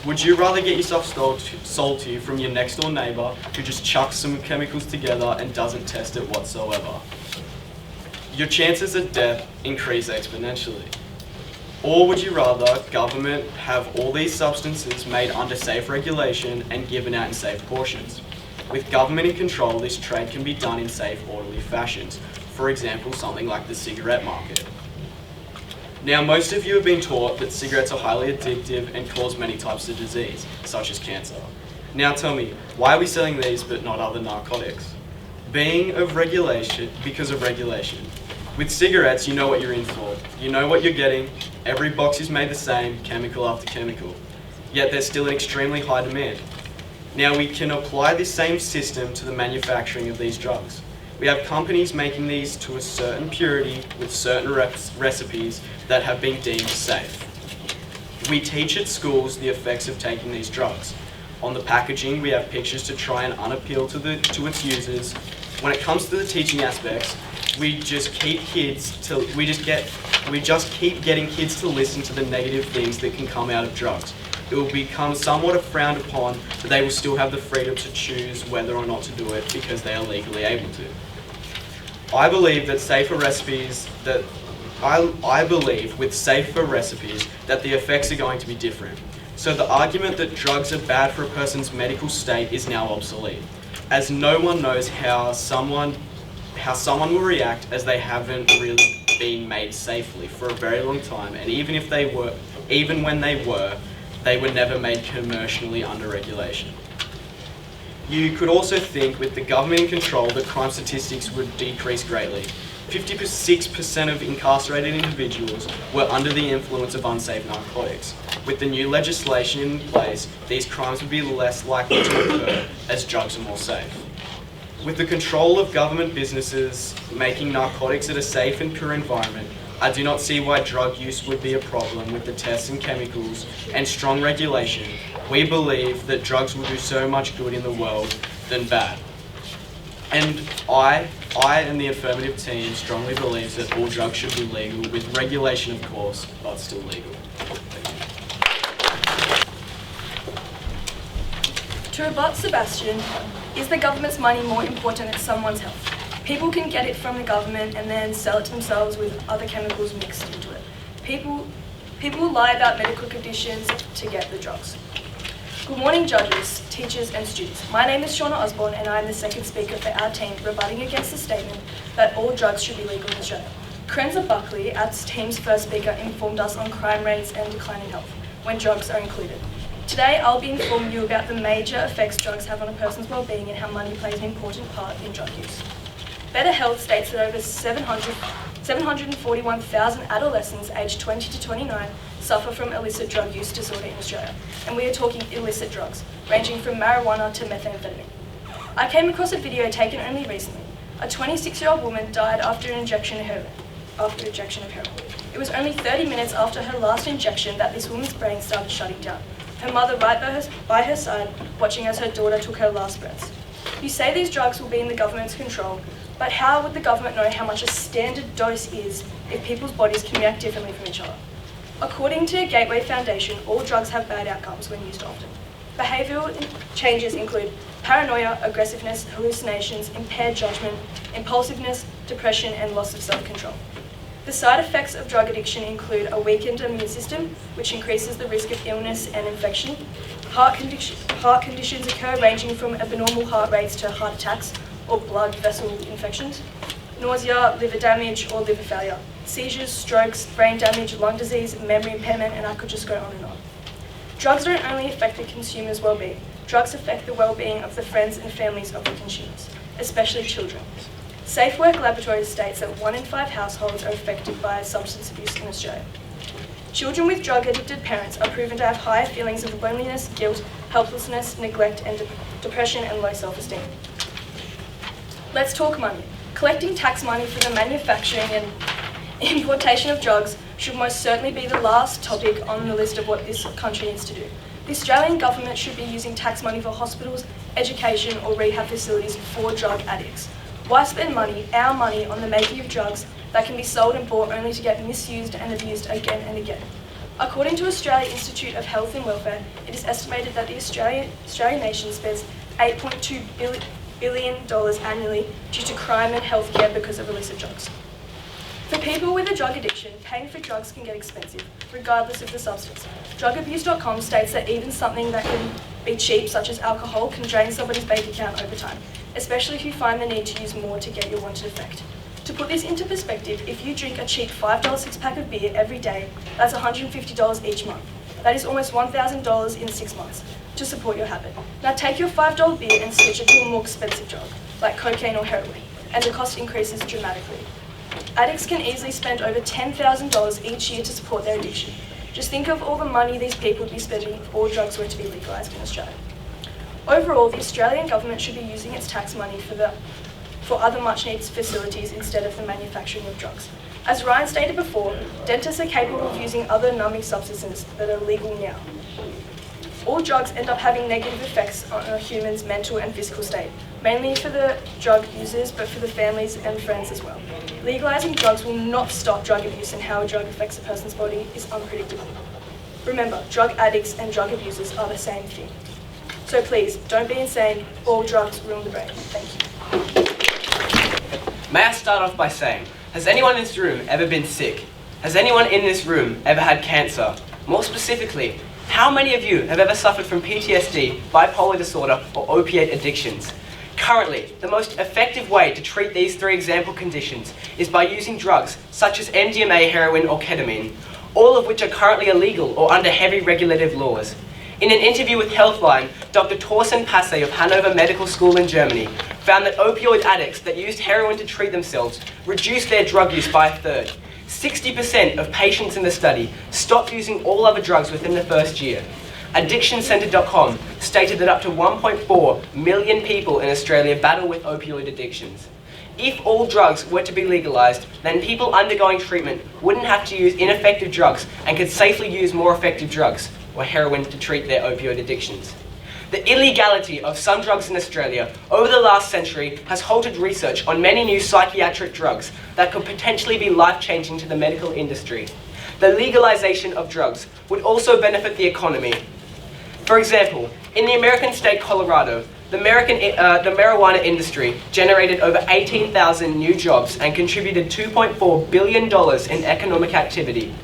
would you rather get yourself sold to you from your next door neighbour who just chucks some chemicals together and doesn't test it whatsoever? Your chances of death increase exponentially. Or would you rather government have all these substances made under safe regulation and given out in safe portions? With government in control, this trade can be done in safe, orderly fashions. For example, something like the cigarette market. Now, most of you have been taught that cigarettes are highly addictive and cause many types of disease, such as cancer. Now tell me, why are we selling these but not other narcotics? Because of regulation. With cigarettes, you know what you're in for. You know what you're getting. Every box is made the same, chemical after chemical. Yet there's still an extremely high demand. Now, we can apply this same system to the manufacturing of these drugs. We have companies making these to a certain purity with certain recipes that have been deemed safe. We teach at schools the effects of taking these drugs. On the packaging, we have pictures to try and unappeal to its users. When it comes to the teaching aspects, we just keep getting kids to listen to the negative things that can come out of drugs. It will become somewhat frowned upon, but they will still have the freedom to choose whether or not to do it because they are legally able to. I believe with safer recipes that the effects are going to be different. So the argument that drugs are bad for a person's medical state is now obsolete, as no one knows how someone will react, as they haven't really been made safely for a very long time, and even when they were, they were never made commercially under regulation. You could also think with the government in control that crime statistics would decrease greatly. 56% of incarcerated individuals were under the influence of unsafe narcotics. With the new legislation in place, these crimes would be less likely to occur as drugs are more safe. With the control of government businesses making narcotics at a safe and pure environment, I do not see why drug use would be a problem. With the tests and chemicals and strong regulation, we believe that drugs will do so much good in the world than bad. And I and the affirmative team strongly believe that all drugs should be legal, with regulation of course, but still legal. To rebut Sebastian, is the government's money more important than someone's health? People can get it from the government and then sell it to themselves with other chemicals mixed into it. People lie about medical conditions to get the drugs. Good morning, judges, teachers and students. My name is Shauna Osborne and I am the second speaker for our team rebutting against the statement that all drugs should be legal in Australia. Krenza Buckley, our team's first speaker, informed us on crime rates and decline in health when drugs are included. Today, I'll be informing you about the major effects drugs have on a person's well-being and how money plays an important part in drug use. Better Health states that over 741,000 adolescents aged 20 to 29 suffer from illicit drug use disorder in Australia, and we are talking illicit drugs, ranging from marijuana to methamphetamine. I came across a video taken only recently. A 26-year-old woman died after injection of heroin. It was only 30 minutes after her last injection that this woman's brain started shutting down. Her mother right by her side, watching as her daughter took her last breaths. You say these drugs will be in the government's control, but how would the government know how much a standard dose is if people's bodies can react differently from each other? According to Gateway Foundation, all drugs have bad outcomes when used often. Behavioural changes include paranoia, aggressiveness, hallucinations, impaired judgment, impulsiveness, depression, and loss of self-control. The side effects of drug addiction include a weakened immune system, which increases the risk of illness and infection. Heart conditions occur, ranging from abnormal heart rates to heart attacks or blood vessel infections. Nausea, liver damage or liver failure. Seizures, strokes, brain damage, lung disease, memory impairment, and I could just go on and on. Drugs don't only affect the consumer's well-being. Drugs affect the well-being of the friends and families of the consumers, especially children. Safe Work Laboratories states that 1 in 5 households are affected by substance abuse in Australia. Children with drug-addicted parents are proven to have higher feelings of loneliness, guilt, helplessness, neglect, and depression and low self-esteem. Let's talk money. Collecting tax money for the manufacturing and importation of drugs should most certainly be the last topic on the list of what this country needs to do. The Australian government should be using tax money for hospitals, education, or rehab facilities for drug addicts. Why spend money, our money, on the making of drugs that can be sold and bought only to get misused and abused again and again? According to Australia Institute of Health and Welfare, it is estimated that the Australian nation spends $8.2 billion annually due to crime and healthcare because of illicit drugs. For people with a drug addiction, paying for drugs can get expensive, regardless of the substance. Drugabuse.com states that even something that can be cheap, such as alcohol, can drain somebody's bank account over time, especially if you find the need to use more to get your wanted effect. To put this into perspective, if you drink a cheap $5 six-pack of beer every day, that's $150 each month. That is almost $1,000 in 6 months to support your habit. Now take your $5 beer and switch it to a more expensive drug, like cocaine or heroin, and the cost increases dramatically. Addicts can easily spend over $10,000 each year to support their addiction. Just think of all the money these people would be spending if all drugs were to be legalised in Australia. Overall, the Australian government should be using its tax money for other much-needed facilities instead of the manufacturing of drugs. As Ryan stated before, dentists are capable of using other numbing substances that are legal now. All drugs end up having negative effects on a human's mental and physical state, mainly for the drug users, but for the families and friends as well. Legalising drugs will not stop drug abuse, and how a drug affects a person's body is unpredictable. Remember, drug addicts and drug abusers are the same thing. So please, don't be insane. All drugs ruin the brain. Thank you. May I start off by saying, has anyone in this room ever been sick? Has anyone in this room ever had cancer? More specifically, how many of you have ever suffered from PTSD, bipolar disorder, or opiate addictions? Currently, the most effective way to treat these 3 example conditions is by using drugs such as MDMA, heroin, or ketamine, all of which are currently illegal or under heavy regulative laws. In an interview with Healthline, Dr. Torsten Passe of Hanover Medical School in Germany found that opioid addicts that used heroin to treat themselves reduced their drug use by a third. 60% of patients in the study stopped using all other drugs within the first year. AddictionCenter.com stated that up to 1.4 million people in Australia battle with opioid addictions. If all drugs were to be legalised, then people undergoing treatment wouldn't have to use ineffective drugs and could safely use more effective drugs, or heroin, to treat their opioid addictions. The illegality of some drugs in Australia over the last century has halted research on many new psychiatric drugs that could potentially be life-changing to the medical industry. The legalisation of drugs would also benefit the economy. For example, in the American state Colorado, the marijuana industry generated over 18,000 new jobs and contributed $2.4 billion in economic activity.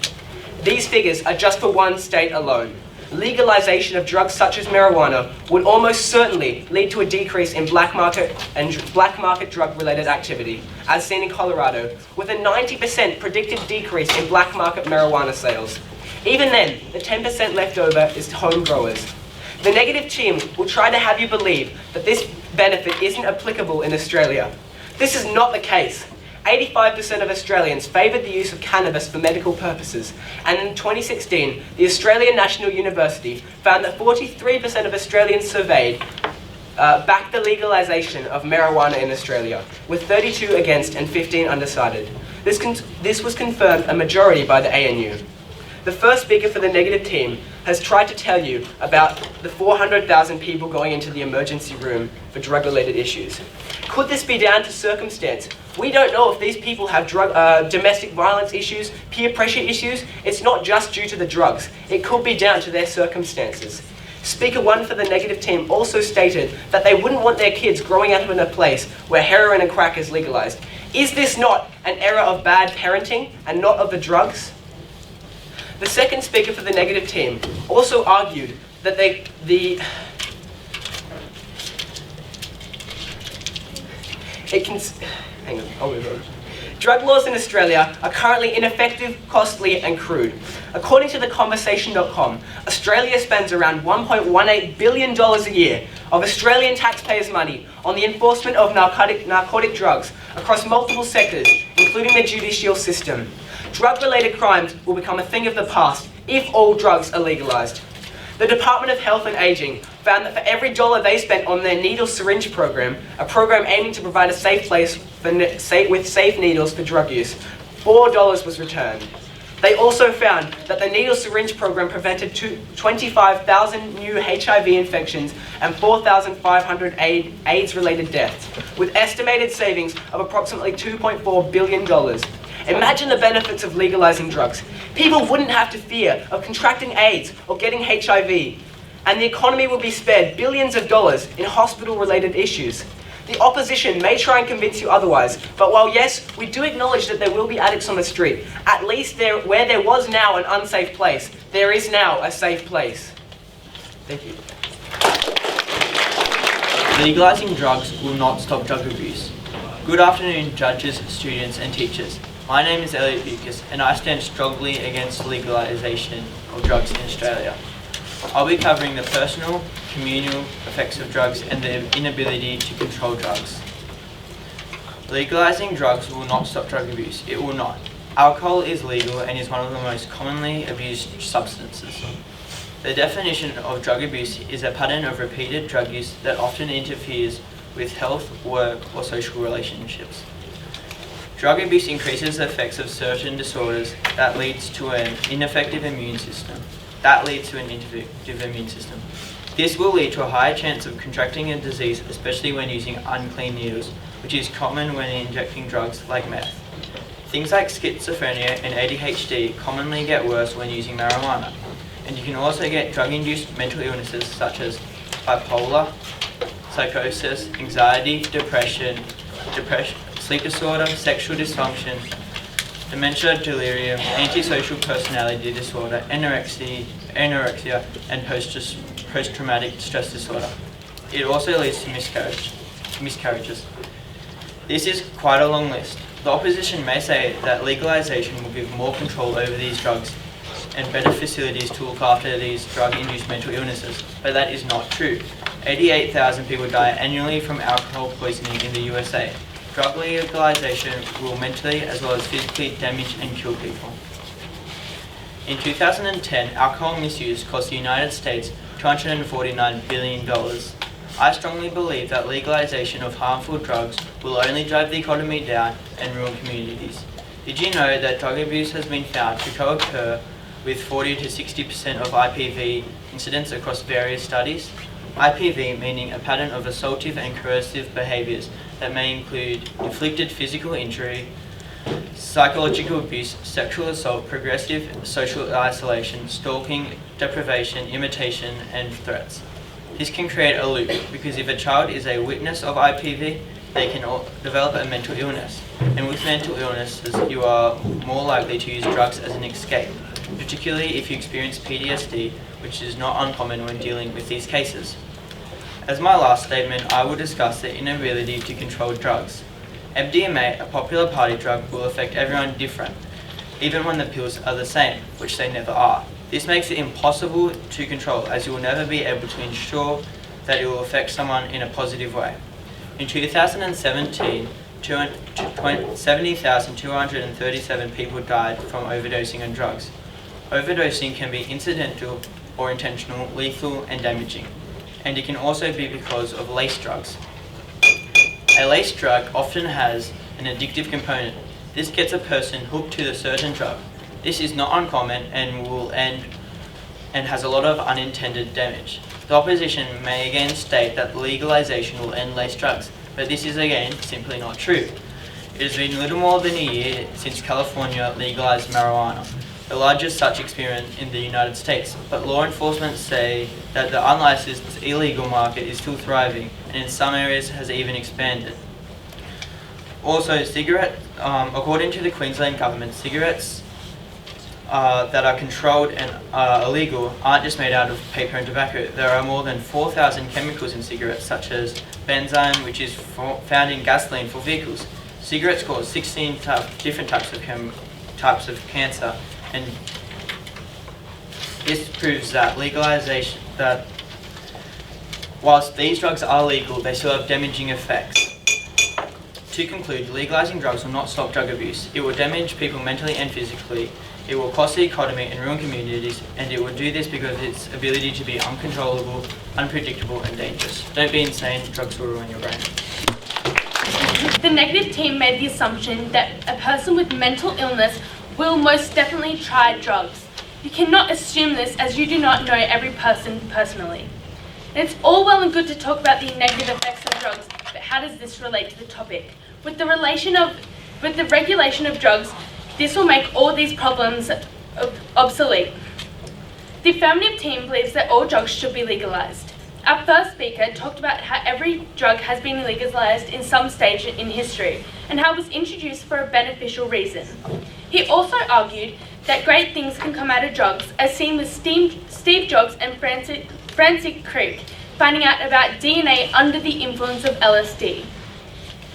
These figures are just for one state alone. Legalization of drugs such as marijuana would almost certainly lead to a decrease in black market drug-related activity, as seen in Colorado, with a 90% predicted decrease in black market marijuana sales. Even then, the 10% left over is home growers. The negative team will try to have you believe that this benefit isn't applicable in Australia. This is not the case. 85% of Australians favoured the use of cannabis for medical purposes, and in 2016, the Australian National University found that 43% of Australians surveyed backed the legalisation of marijuana in Australia, with 32 against and 15 undecided. This was confirmed a majority by the ANU. The first speaker for the negative team has tried to tell you about the 400,000 people going into the emergency room for drug-related issues. Could this be down to circumstance? We don't know if these people have domestic violence issues, peer pressure issues. It's not just due to the drugs. It could be down to their circumstances. Speaker 1 for the negative team also stated that they wouldn't want their kids growing up in a place where heroin and crack is legalised. Is this not an error of bad parenting and not of the drugs? The second speaker for the negative team also argued that drug laws in Australia are currently ineffective, costly and crude. According to theconversation.com, Australia spends around $1.18 billion a year of Australian taxpayers' money on the enforcement of narcotic drugs across multiple sectors, including the judicial system. Drug-related crimes will become a thing of the past if all drugs are legalised. The Department of Health and Ageing found that for every dollar they spent on their needle syringe program, a program aiming to provide a safe place with safe needles for drug use, $4 was returned. They also found that the needle syringe program prevented 25,000 new HIV infections and 4,500 AIDS-related deaths, with estimated savings of approximately $2.4 billion. Imagine the benefits of legalising drugs. People wouldn't have to fear of contracting AIDS or getting HIV, and the economy would be spared billions of dollars in hospital-related issues. The opposition may try and convince you otherwise, but while yes, we do acknowledge that there will be addicts on the street, at least where there was now an unsafe place, there is now a safe place. Thank you. Legalising drugs will not stop drug abuse. Good afternoon, judges, students and teachers. My name is Elliot Bucas and I stand strongly against legalisation of drugs in Australia. I'll be covering the personal, communal effects of drugs and the inability to control drugs. Legalising drugs will not stop drug abuse. It will not. Alcohol is legal and is one of the most commonly abused substances. The definition of drug abuse is a pattern of repeated drug use that often interferes with health, work or social relationships. Drug abuse increases the effects of certain disorders that leads to an ineffective immune system. This will lead to a higher chance of contracting a disease, especially when using unclean needles, which is common when injecting drugs like meth. Things like schizophrenia and ADHD commonly get worse when using marijuana, and you can also get drug-induced mental illnesses such as bipolar, psychosis, anxiety, depression, sleep disorder, sexual dysfunction, dementia, delirium, antisocial personality disorder, anorexia, and post-traumatic stress disorder. It also leads to miscarriages. This is quite a long list. The opposition may say that legalisation will give more control over these drugs, and better facilities to look after these drug-induced mental illnesses, but that is not true. 88,000 people die annually from alcohol poisoning in the USA. Drug legalization will mentally as well as physically damage and kill people. In 2010, alcohol misuse cost the United States $249 billion. I strongly believe that legalization of harmful drugs will only drive the economy down and ruin communities. Did you know that drug abuse has been found to co-occur with 40 to 60% of IPV incidents across various studies? IPV meaning a pattern of assaultive and coercive behaviours that may include inflicted physical injury, psychological abuse, sexual assault, progressive social isolation, stalking, deprivation, imitation, and threats. This can create a loop because if a child is a witness of IPV, they can develop a mental illness. And with mental illnesses, you are more likely to use drugs as an escape, particularly if you experience PTSD, which is not uncommon when dealing with these cases. As my last statement, I will discuss the inability to control drugs. MDMA, a popular party drug, will affect everyone different, even when the pills are the same, which they never are. This makes it impossible to control, as you will never be able to ensure that it will affect someone in a positive way. In 2017, 70,237 people died from overdosing on drugs. Overdosing can be incidental or intentional, lethal and damaging, and it can also be because of laced drugs. A laced drug often has an addictive component. This gets a person hooked to the certain drug. This is not uncommon and has a lot of unintended damage. The opposition may again state that legalization will end laced drugs, but this is again simply not true. It has been little more than a year since California legalized marijuana, the largest such experiment in the United States, but law enforcement say that the unlicensed illegal market is still thriving and in some areas has even expanded. Also, according to the Queensland government, cigarettes that are controlled and illegal aren't just made out of paper and tobacco. There are more than 4,000 chemicals in cigarettes, such as benzene, which is found in gasoline for vehicles. Cigarettes cause 16 different types of cancer, and this proves that that whilst these drugs are legal, they still have damaging effects. To conclude, legalizing drugs will not stop drug abuse. It will damage people mentally and physically. It will cost the economy and ruin communities, and it will do this because of its ability to be uncontrollable, unpredictable, and dangerous. Don't be insane, drugs will ruin your brain. The negative team made the assumption that a person with mental illness will most definitely try drugs. You cannot assume this as you do not know every person personally. And it's all well and good to talk about the negative effects of drugs, but how does this relate to the topic? With the regulation of drugs, this will make all these problems obsolete. The affirmative team believes that all drugs should be legalized. Our first speaker talked about how every drug has been legalized in some stage in history and how it was introduced for a beneficial reason. He also argued that great things can come out of drugs, as seen with Steve Jobs and Francis Crick finding out about DNA under the influence of LSD.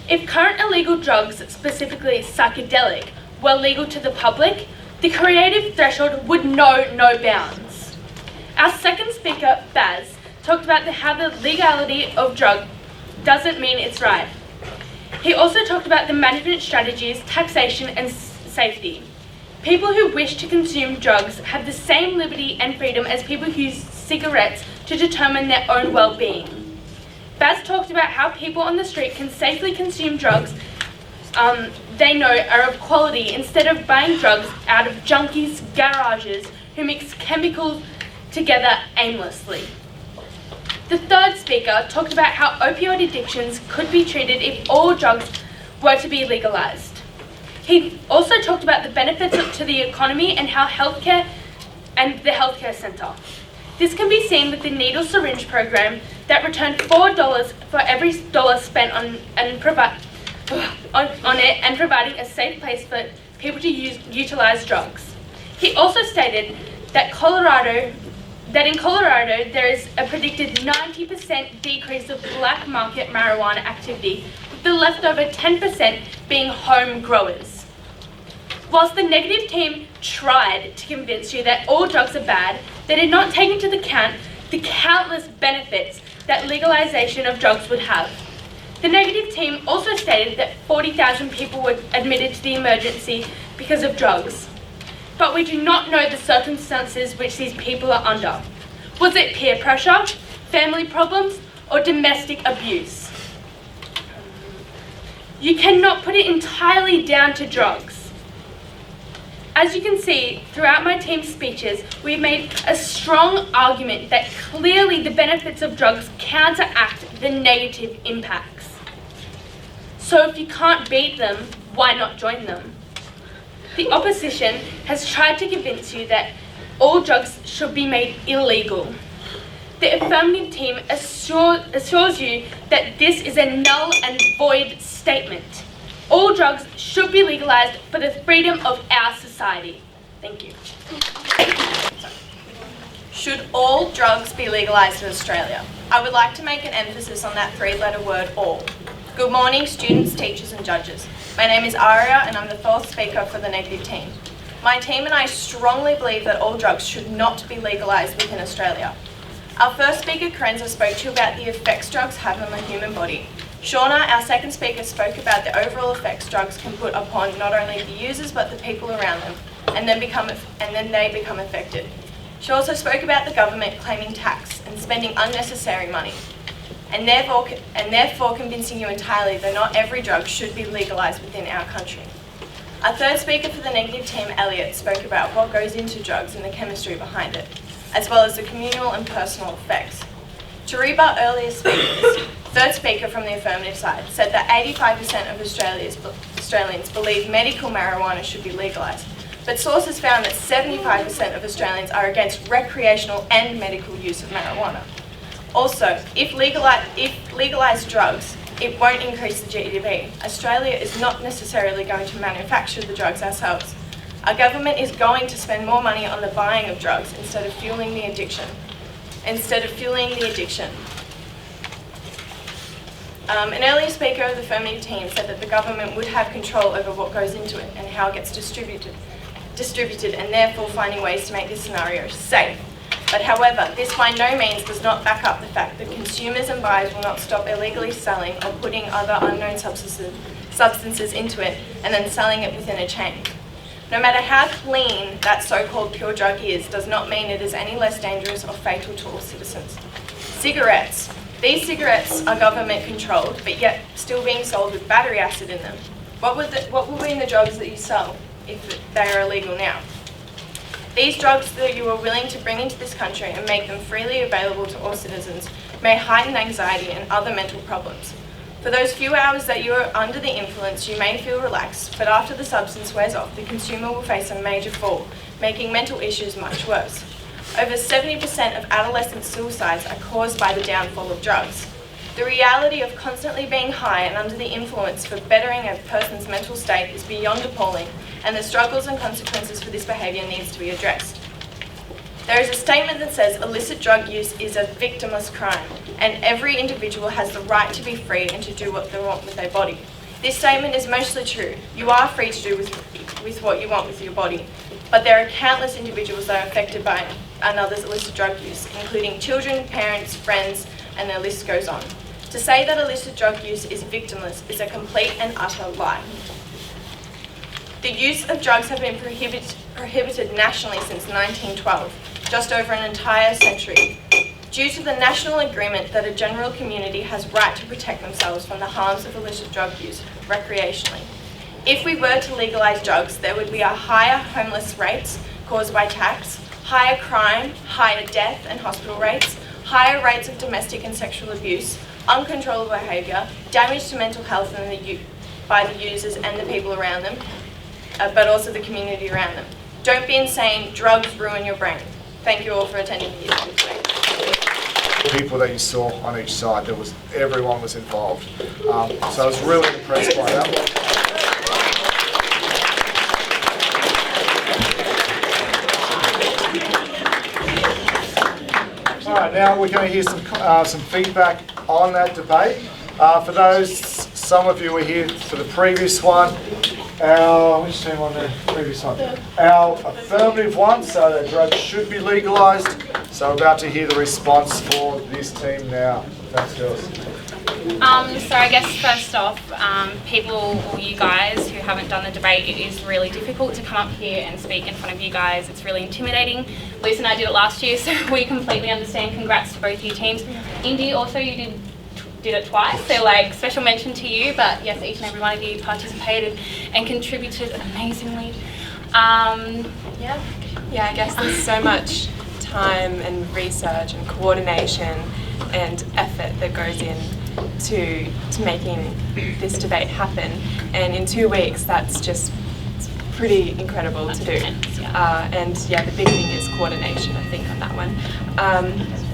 If current illegal drugs, specifically psychedelic, were legal to the public, the creative threshold would know no bounds. Our second speaker, Baz, talked about how the legality of drug doesn't mean it's right. He also talked about the management strategies, taxation and safety. People who wish to consume drugs have the same liberty and freedom as people who use cigarettes to determine their own well-being. Baz talked about how people on the street can safely consume drugs they know are of quality instead of buying drugs out of junkies' garages who mix chemicals together aimlessly. The third speaker talked about how opioid addictions could be treated if all drugs were to be legalized. He also talked about the benefits to the economy and how healthcare and the healthcare centre. This can be seen with the needle syringe program that returned $4 for every dollar spent on it and providing a safe place for people to utilize drugs. He also stated that in Colorado there is a predicted 90% decrease of black market marijuana activity, with the leftover 10% being home growers. Whilst the negative team tried to convince you that all drugs are bad, they did not take into account the countless benefits that legalisation of drugs would have. The negative team also stated that 40,000 people were admitted to the emergency because of drugs. But we do not know the circumstances which these people are under. Was it peer pressure, family problems, or domestic abuse? You cannot put it entirely down to drugs. As you can see, throughout my team's speeches, we've made a strong argument that clearly the benefits of drugs counteract the negative impacts. So if you can't beat them, why not join them? The opposition has tried to convince you that all drugs should be made illegal. The affirmative team assures you that this is a null and void statement. All drugs should be legalised for the freedom of our society. Thank you. Should all drugs be legalised in Australia? I would like to make an emphasis on that three-letter word, all. Good morning, students, teachers and judges. My name is Aria and I'm the fourth speaker for the negative team. My team and I strongly believe that all drugs should not be legalised within Australia. Our first speaker, Karenza, spoke to you about the effects drugs have on the human body. Shauna, our second speaker, spoke about the overall effects drugs can put upon not only the users but the people around them, and then they become affected. She also spoke about the government claiming tax and spending unnecessary money, and therefore convincing you entirely that not every drug should be legalised within our country. Our third speaker for the negative team, Elliot, spoke about what goes into drugs and the chemistry behind it, as well as the communal and personal effects. To rebut earlier speakers, third speaker from the affirmative side said that 85% of Australians believe medical marijuana should be legalised, but sources found that 75% of Australians are against recreational and medical use of marijuana. Also, if legalised drugs, it won't increase the GDP. Australia is not necessarily going to manufacture the drugs ourselves. Our government is going to spend more money on the buying of drugs instead of fueling the addiction. An earlier speaker of the affirmative team said that the government would have control over what goes into it and how it gets distributed, and therefore finding ways to make this scenario safe. But however, this by no means does not back up the fact that consumers and buyers will not stop illegally selling or putting other unknown substances into it and then selling it within a chain. No matter how clean that so-called pure drug is, does not mean it is any less dangerous or fatal to all citizens. Cigarettes. These cigarettes are government controlled, but yet still being sold with battery acid in them. What will be in the drugs that you sell if they are illegal now? These drugs that you are willing to bring into this country and make them freely available to all citizens may heighten anxiety and other mental problems. For those few hours that you are under the influence, you may feel relaxed, but after the substance wears off, the consumer will face a major fall, making mental issues much worse. Over 70% of adolescent suicides are caused by the downfall of drugs. The reality of constantly being high and under the influence for bettering a person's mental state is beyond appalling, and the struggles and consequences for this behaviour needs to be addressed. There is a statement that says illicit drug use is a victimless crime, and every individual has the right to be free and to do what they want with their body. This statement is mostly true. You are free to do with what you want with your body, but there are countless individuals that are affected by another's illicit drug use, including children, parents, friends, and the list goes on. To say that illicit drug use is victimless is a complete and utter lie. The use of drugs have been prohibited nationally since 1912, just over an entire century, due to the national agreement that a general community has right to protect themselves from the harms of illicit drug use recreationally. If we were to legalise drugs, there would be a higher homeless rates caused by tax, higher crime, higher death and hospital rates, higher rates of domestic and sexual abuse, uncontrollable behaviour, damage to mental health by the users and the people around them, but also the community around them. Don't be insane, drugs ruin your brain. Thank you all for attending the meeting today. People that you saw on each side, everyone was involved. So I was really impressed by that. All right, now we're going to hear some feedback on that debate. For those, some of you were here for the previous one. which team on the previous one? Our affirmative one, so that drugs should be legalised. So we're about to hear the response for this team now. Thanks, girls. So I guess first off, people or you guys who haven't done the debate, it is really difficult to come up here and speak in front of you guys. It's really intimidating. Lisa and I did it last year, so we completely understand. Congrats to both your teams. Indy, also you did it twice, so like special mention to you, but yes, each and every one of you participated and contributed amazingly. Yeah, I guess there's so much time and research and coordination and effort that goes in to making this debate happen, and in 2 weeks that's just pretty incredible to do. And yeah, the big thing is coordination, I think, on that one.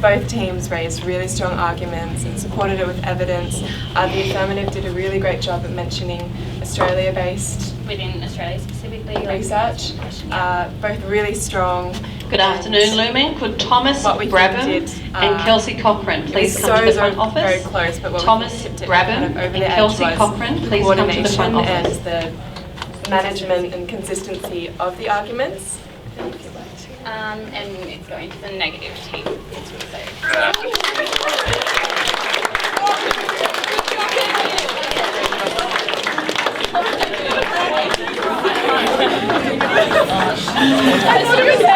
Both teams raised really strong arguments and supported it with evidence. The affirmative did a really great job at mentioning Australia-based within Australia specifically research. Both really strong. Good afternoon, Lumen. Could Thomas Brabham and Kelsey Cochran please come to the front office? Very close, but Thomas Brabham and Kelsey Cochran, please come to the front office. And the management and consistency of the arguments. And it's going to the negative team. So.